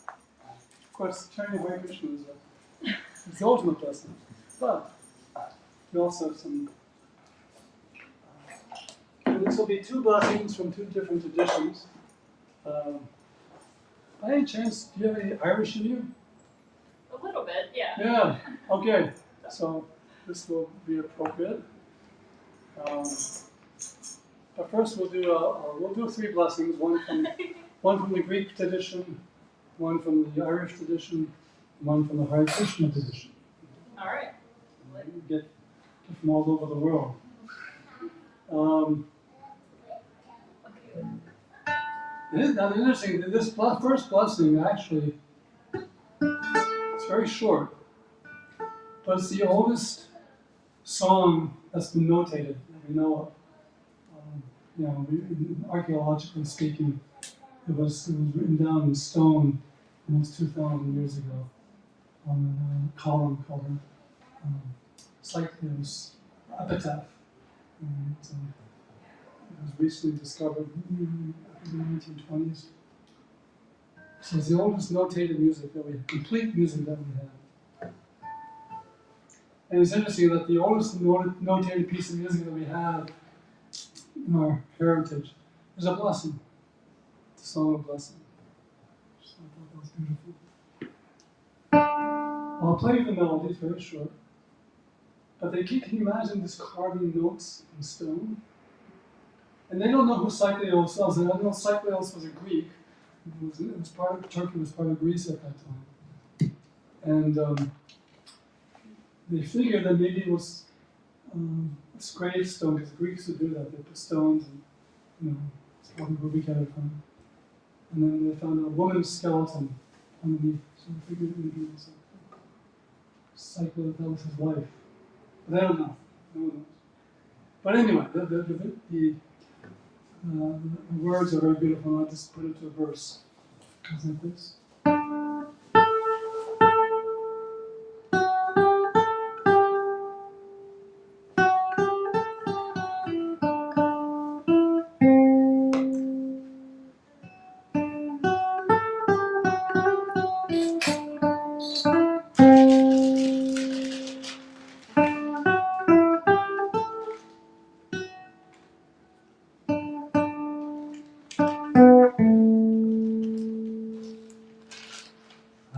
Of course, chanting Hare Krishna is the ultimate blessing. But we also have some. This will be two blessings from two different traditions. By any chance, do you have any Irish in you? A little bit, yeah. Yeah. Okay. So this will be appropriate. But first, we'll do three blessings. One from the Greek tradition, one from the Irish tradition, one from the Hare Krishna tradition. All right. You get from all over the world. It is now interesting that this first blessing actually, it's very short, but it's the oldest song that's been notated that we know of. Archaeologically speaking, it was written down in stone almost 2,000 years ago on a column called Cyclops epitaph. And, it was recently discovered in the 1920s. So it's the oldest notated music that we have, complete music that we have. And it's interesting that the oldest notated piece of music that we have in our heritage is a blessing. It's the Song of Blessing. Just thought that was beautiful. I'll play you the melody, it's very short. But can you imagine this carving notes in stone? And they don't know who Cycleos was. And I know Cycleos was a Greek. It was part of Turkey, was part of Greece at that time. And they figured that maybe it was it's gravestone, because Greeks would do that. They put stones and, it's probably where we get it from. And then they found a woman's skeleton underneath. So they figured maybe it was a cycle, that was his wife. But they don't know. No one knows. But anyway, the words are very beautiful. I'll just put it to a verse. It goes like this.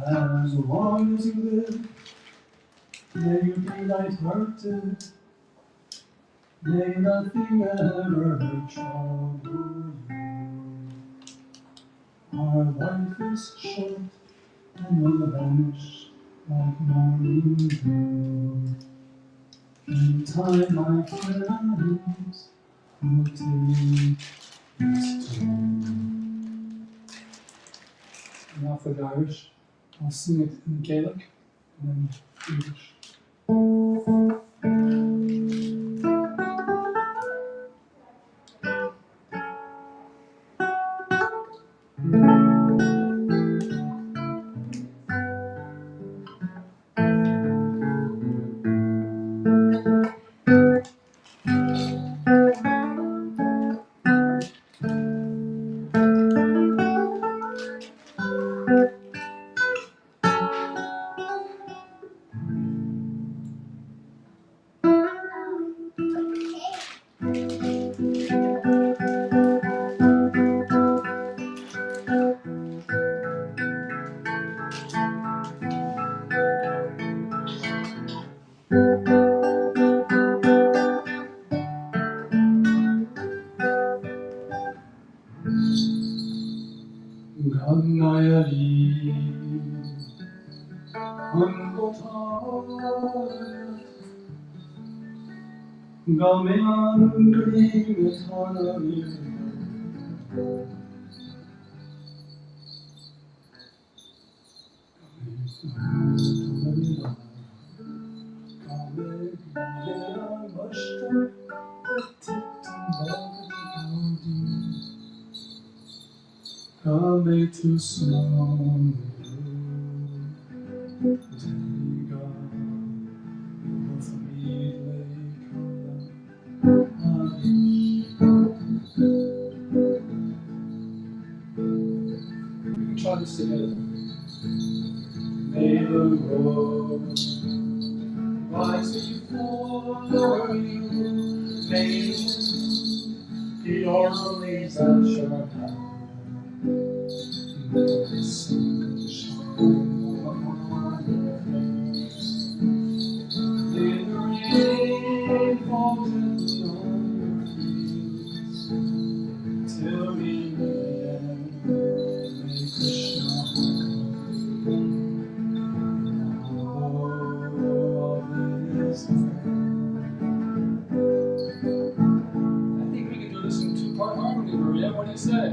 As long as you live, may you be light-hearted. May nothing ever trouble you. Our life is short and will vanish like morning dew. In time, my friends, will take its toll. Now for the Irish, I'll sing it in Gaelic and then English. Gangayali Anbotayat Gamean Grimetanari Come to snow, Diga, try this together. May the road rise before you. May the orleans that shall have. May the sun shine on your face. May the rain fall gently on your fields. Till we meet again, may Krishna I think we can do this in two-part harmony, Maria. What do you say?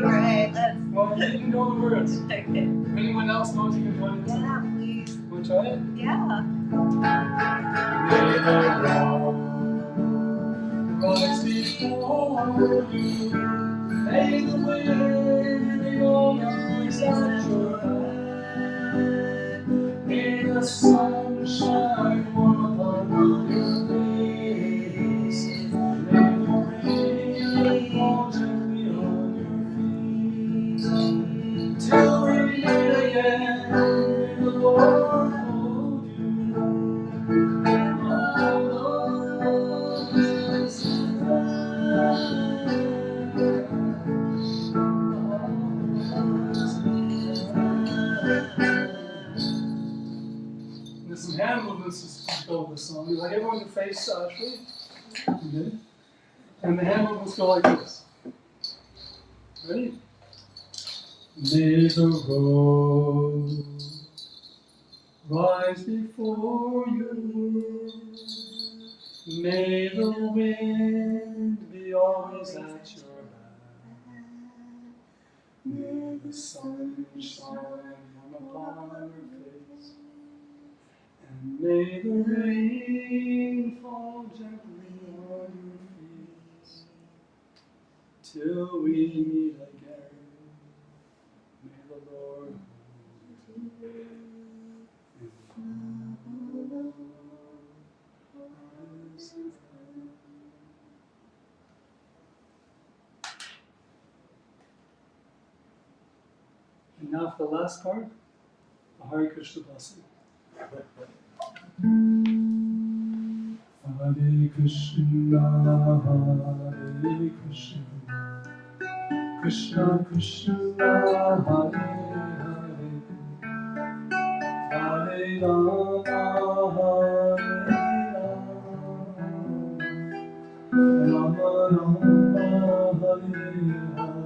Right, let's. Well, you can know the words. Okay. If anyone else knows, you can join in. Yeah, please. Want to try it? Yeah. May the road rise before you. May the wind be always at your hand. May the sun shine warm on your face. May the rain fall gently on your feet. Till we meet again, may the Lord hold you. Our Lord is hand movements is go with the song. Like everyone to face Ashley. Okay. And the hand movements go like this. Ready? May the road rise before you. May the wind be always at your back. May the sun shine upon your face. And may the rain fall gently on your feet. Till we meet again. May the Lord hold you in his hand. And now for the last part, the Hare Krishna blessing. Hare Krishna, Hare Krishna, Krishna Krishna, Hare Hare, Hare Rama, Hare Rama, Rama Rama, Hare Hare,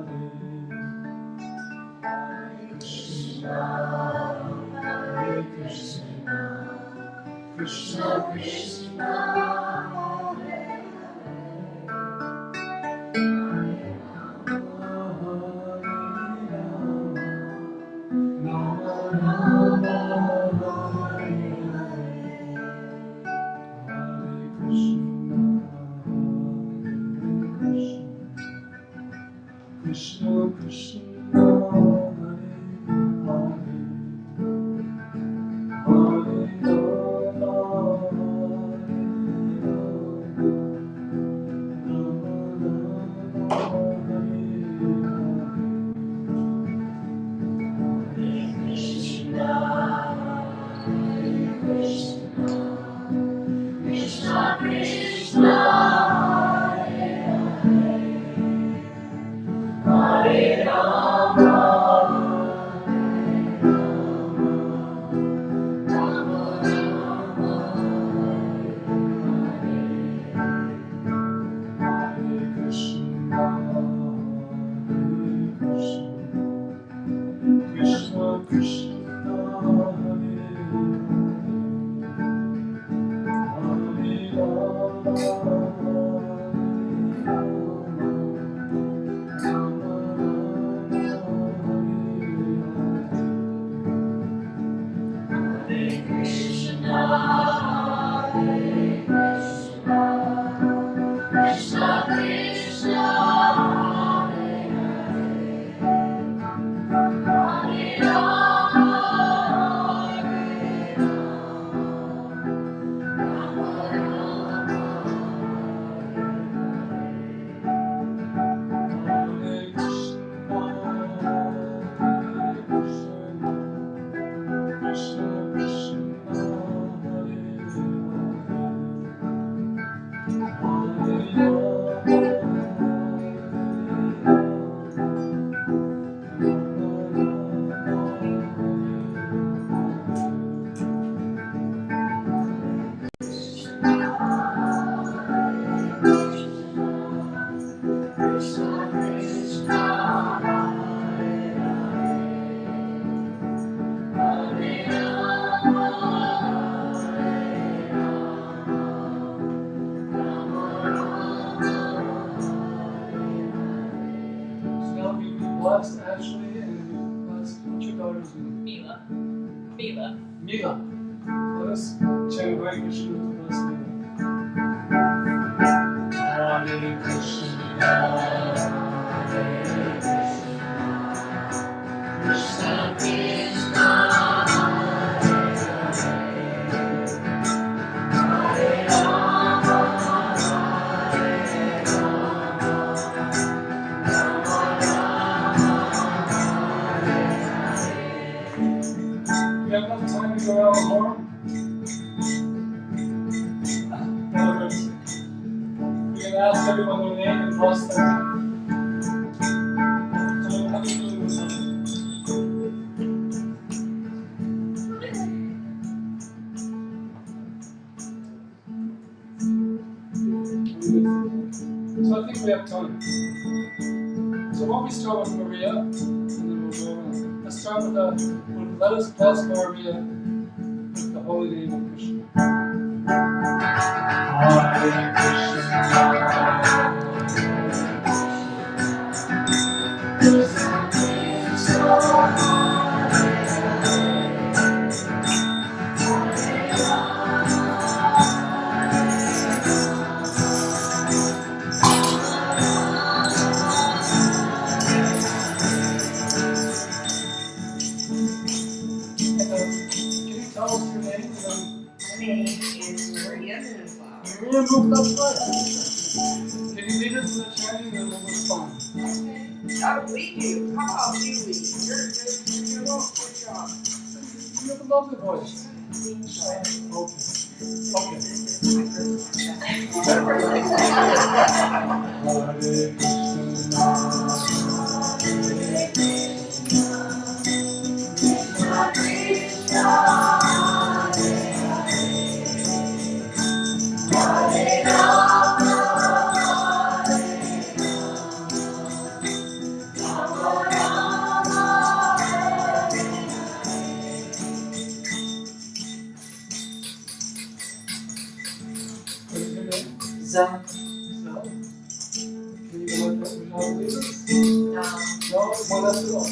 Hare Krishna, Hare Krishna, Krishna Krishna, Hare Krishna Krishna, Hare Hare, Hare Krishna Krishna, Hare Rama, Rama Rama, Hare Krishna, Hare Krishna, Krishna Krishna, Hare blessed Ashley and blessed what's your daughter's name? Mila. Mila. Mila. Let us chant Hare Krishna to bless Mila. Hare Krishna, Hare Krishna, Krishna Krishna, Hare Rama, Hare We have enough time to go out more. We're going to ask everyone their name and bless them. we have time. So why don't we start with Maria, and then we'll go around. Let's start with let us bless Maria with the holy name of Krishna. Hare Krishna, can you tell us your name? My name is Maria Moonflower. Maria Moonflower. Can you lead us in the chanting and then we'll respond? Okay. Oh, we do. How about you lead? You're doing a good job. You have a lovely voice. Okay. Okay. So, So, can you go like that? Would you like to lead us? no. No? Well, let's do one more.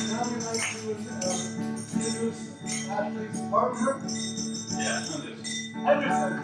Now we'd like to introduce Ashley's partner, Henderson.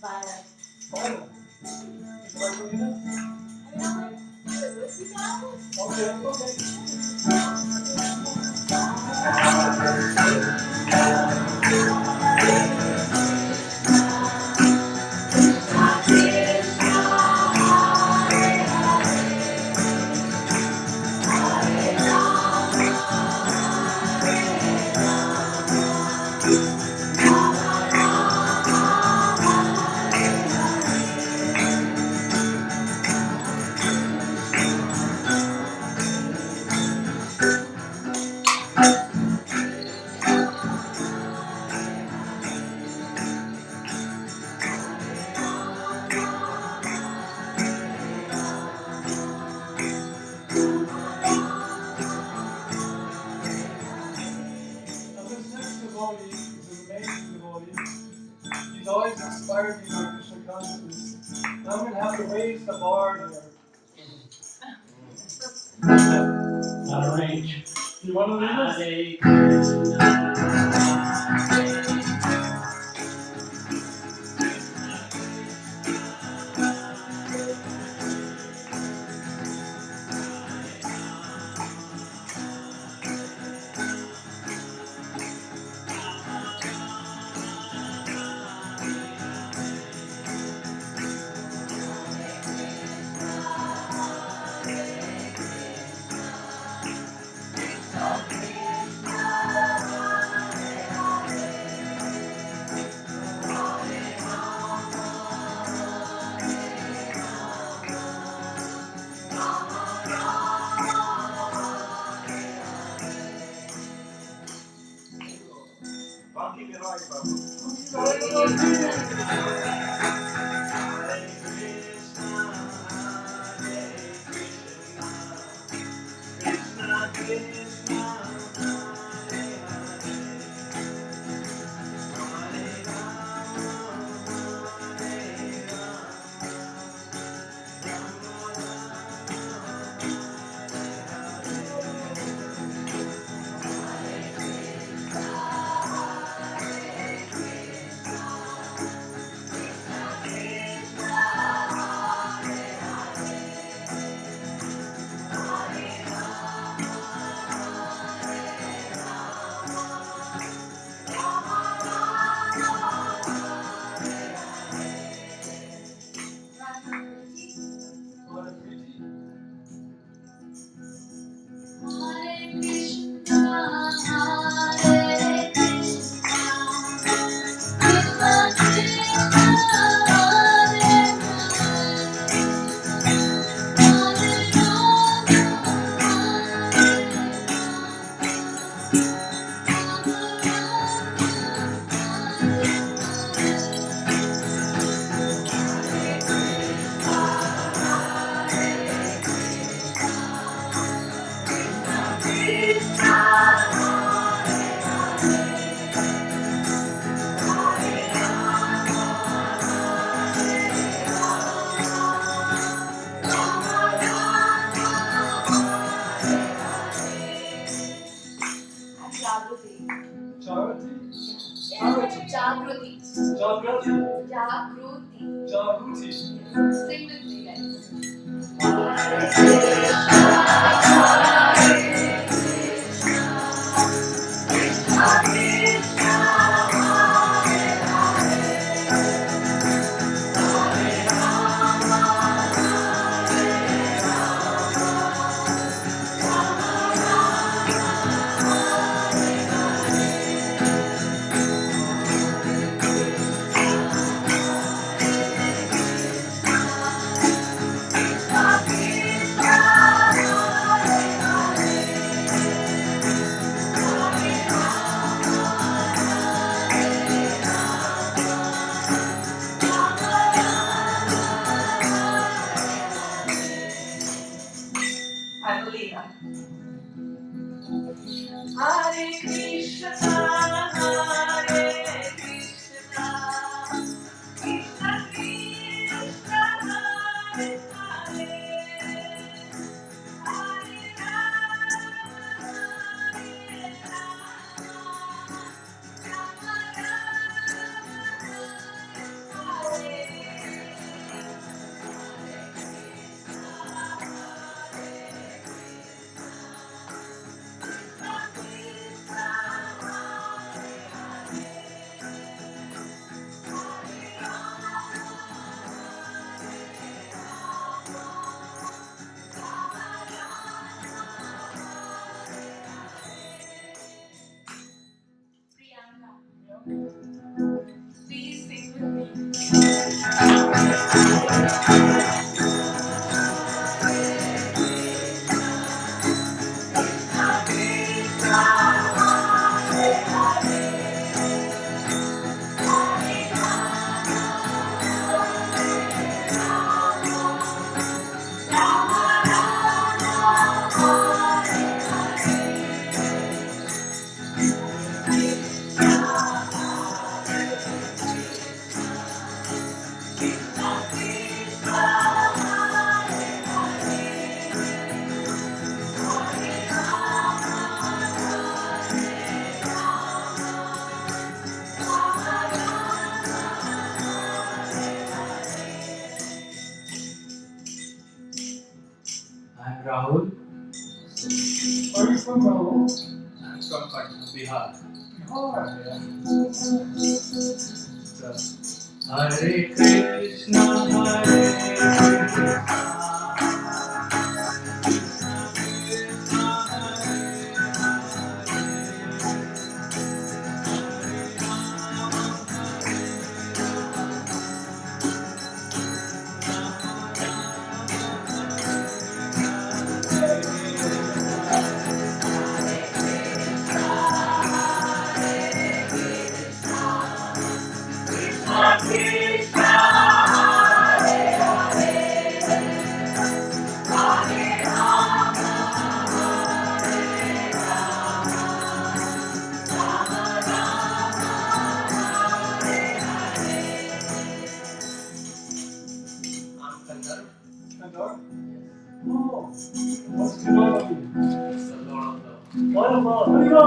Violet. Would you like to lead us? Okay, okay. Now this next devotee is an amazing devotee. He's always inspired me by Krishna consciousness. Now I'm going to have to raise the bar here. Not a range. You want to lead us? Hare Krishna. Jagruti. Jagruti. Jagruti. Jagruti. Sing with me, guys. I believe that. Hare Krishna, Hare Krishna, Krishna Krishna, Hare Hare, Hare Rama, Hare Rama, Rama Rama, Hare Please sing with me. I'm Rahul. Where are you from, Rahul? I'm from Bihar. Bihar. Hare Krishna, Hare Wonderful. Here we go.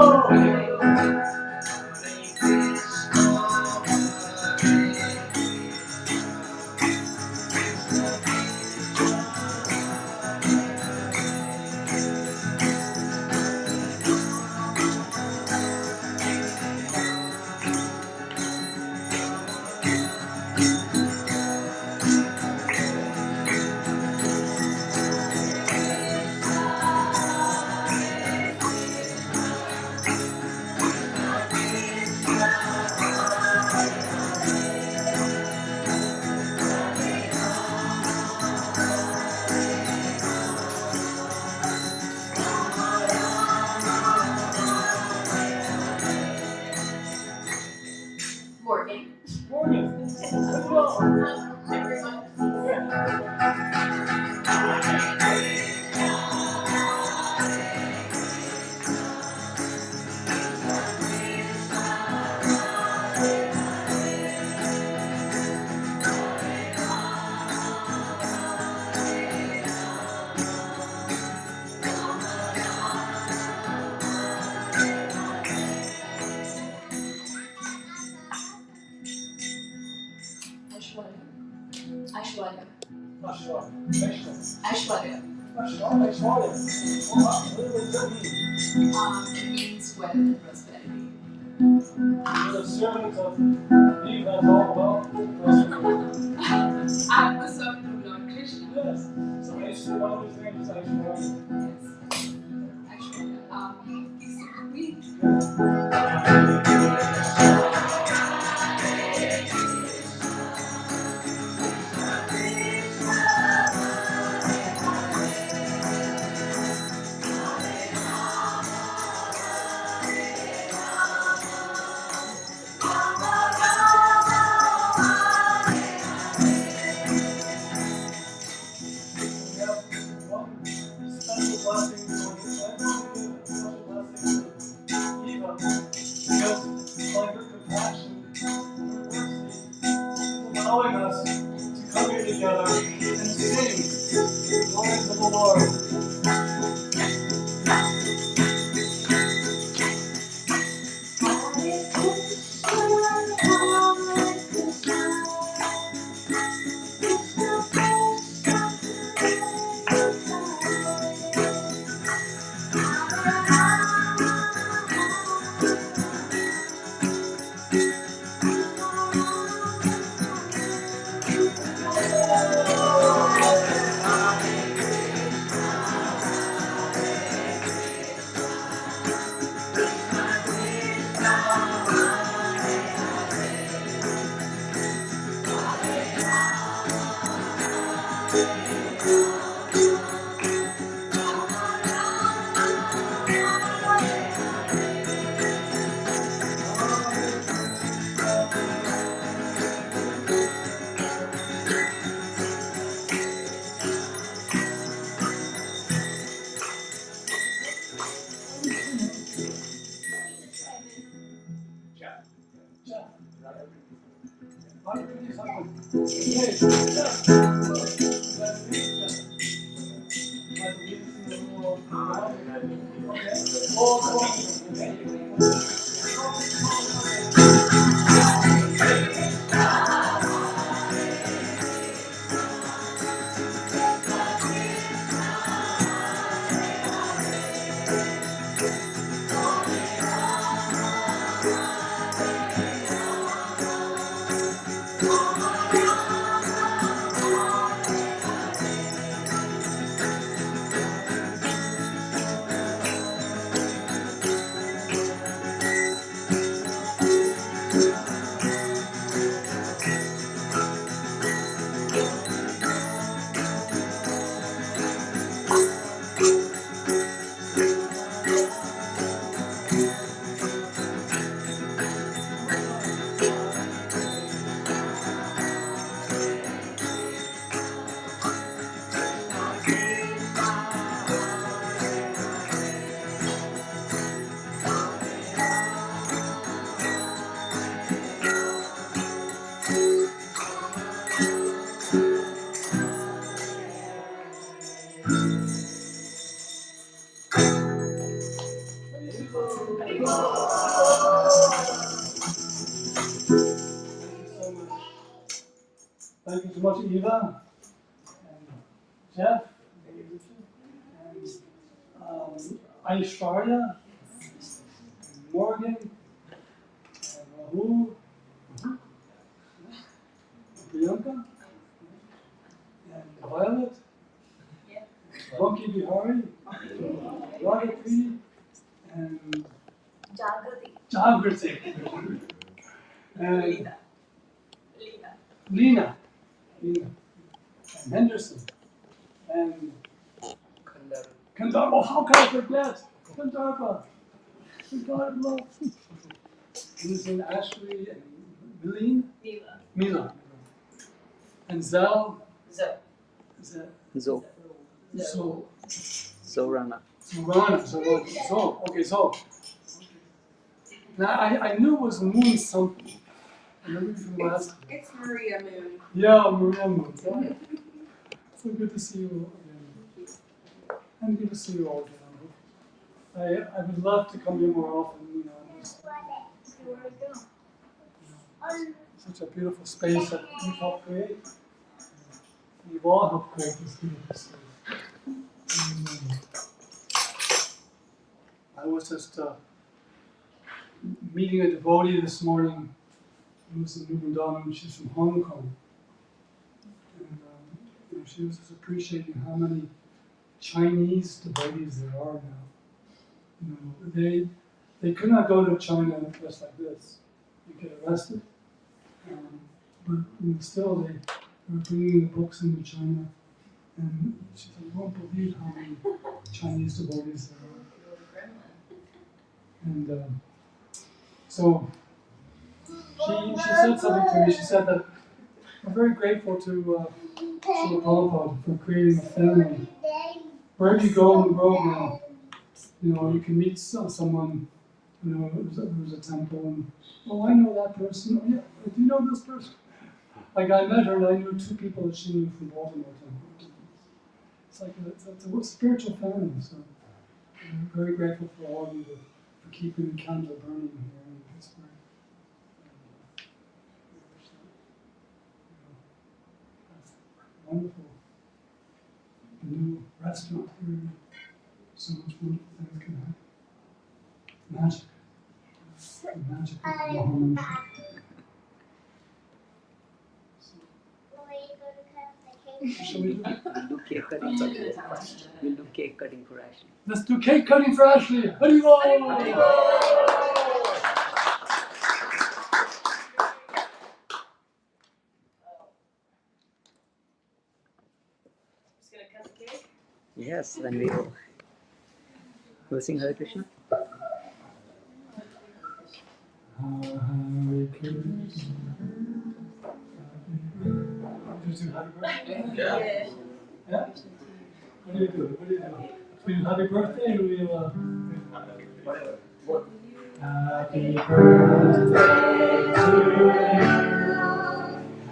Morgan. Morgan. Here we go. Everyone. Ashwarya. Ashwarya. It means wealth and prosperity. You're the servant of Eve, that's all about prosperity. I'm the servant of Lord Krishna. Yes. So Aishwarya, one of his names is Aishwarya. Yes. Ashwarya. We. Allowing us to come here together and sing glories of the Lord. Thank you so much, Eva, and Jeff, and Aishwarya, and Morgan, and Rahul, Priyanka, and Violet, Rocky Bihari, Radhakri, and Jagrati, and Lena, and Henderson, and Kandar. Oh, how can I forget? Kandarpa. God love. And Ashley and Milene. Mila. And Zal. Zo. So. Zorana. So. Okay, so. Now I knew it was Moon something. I remember from last time. It's Maria Moon. Yeah, Maria Moon. So good to see you again. And good to see you all again. I would love to come here more often, you know. Such a beautiful space that you've helped create. You've all helped create this beautiful space. And, I was just meeting a devotee this morning who was in New Vrindavan. She's from Hong Kong. And you know, she was just appreciating how many Chinese devotees there are now. You know, they could not go to China just like this. You get arrested. But you know, still, they were bringing the books into China. And she said, you won't believe how many Chinese devotees there are. And so she said something to me. She said that I'm very grateful to Srila Prabhupada for creating a family. Wherever you go in the world now, you know, you can meet someone, you know, there's a temple, and, oh, I know that person. Oh, yeah, do you know this person? Like, I met her, and I knew two people that she knew from Baltimore Temple. It's like it's a spiritual family, so I'm very grateful for all of you for keeping the candle burning here in Pittsburgh. Wonderful new restaurant here. So much wonderful things can happen. Magic. The magic of Mahamandra. Shall we do it? We'll do cake cutting. We'll do cake cutting for Ashley. Let's do cake cutting for Ashley. Haribol! Just gonna cut the cake. Yes, then we'll sing Hare Krishna. Hare Krishna. Did you do happy birthday? Yeah. Yeah? What do you do? We do happy birthday or we'll Happy birthday to you.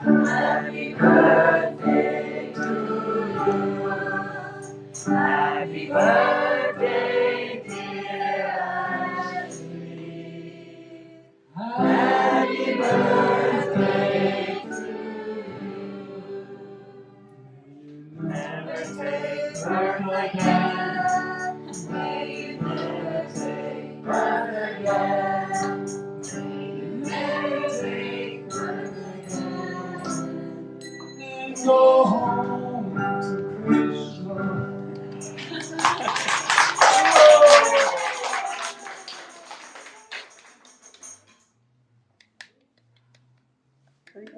Happy birthday to you. Happy birthday, dear Ashley. Happy birthday to you. Never take birth again. May you never take birth again. May you never take birth again. And go home to Krishna. Thank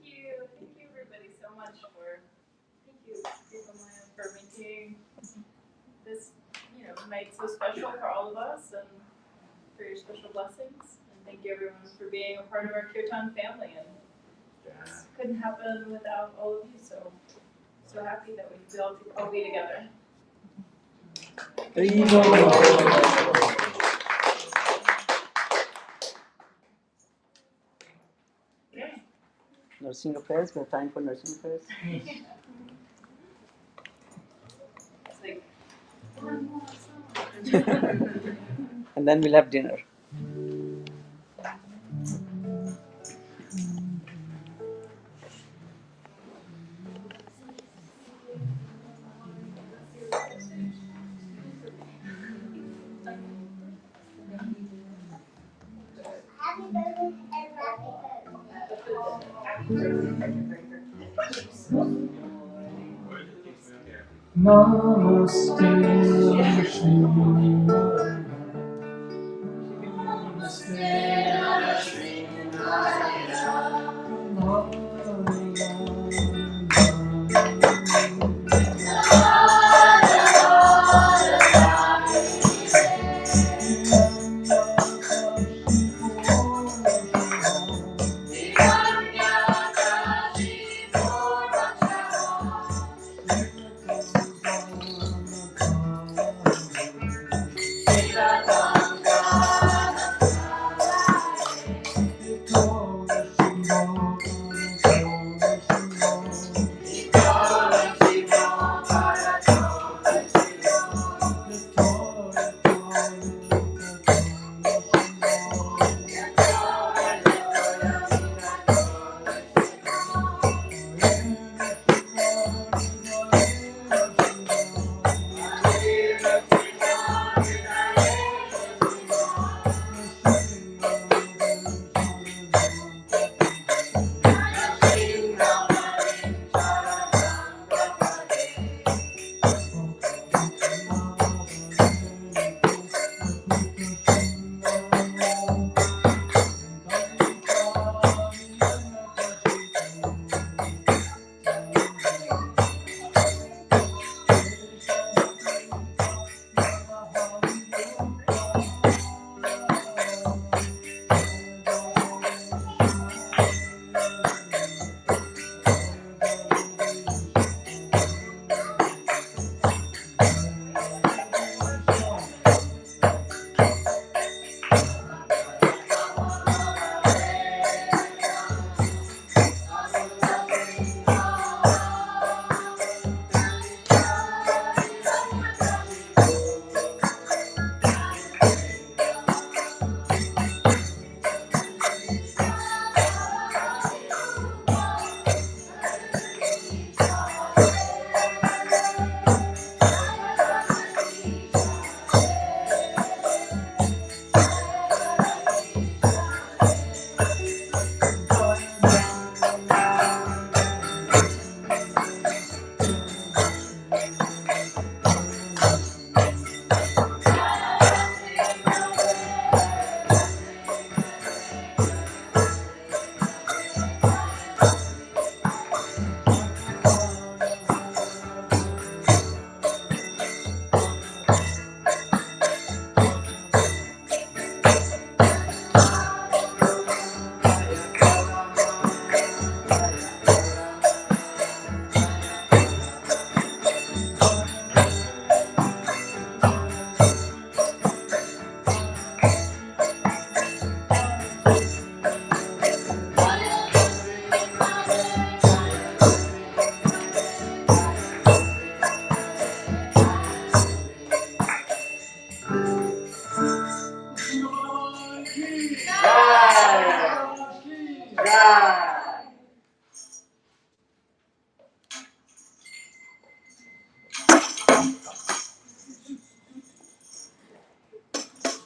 you everybody so much thank you Kripamaya for making this, night so special for all of us and for your special blessings. And thank you everyone for being a part of our Kirtan family. And this couldn't happen without all of you. So happy that we could all be together. Okay. nursing affairs. We have time for nursing affairs. It's like, And then we'll have dinner. Namaste, Shri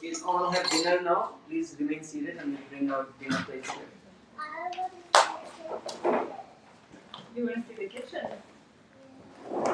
We'll all have dinner now. Please remain seated and we'll bring our dinner plates here. you want to see the kitchen?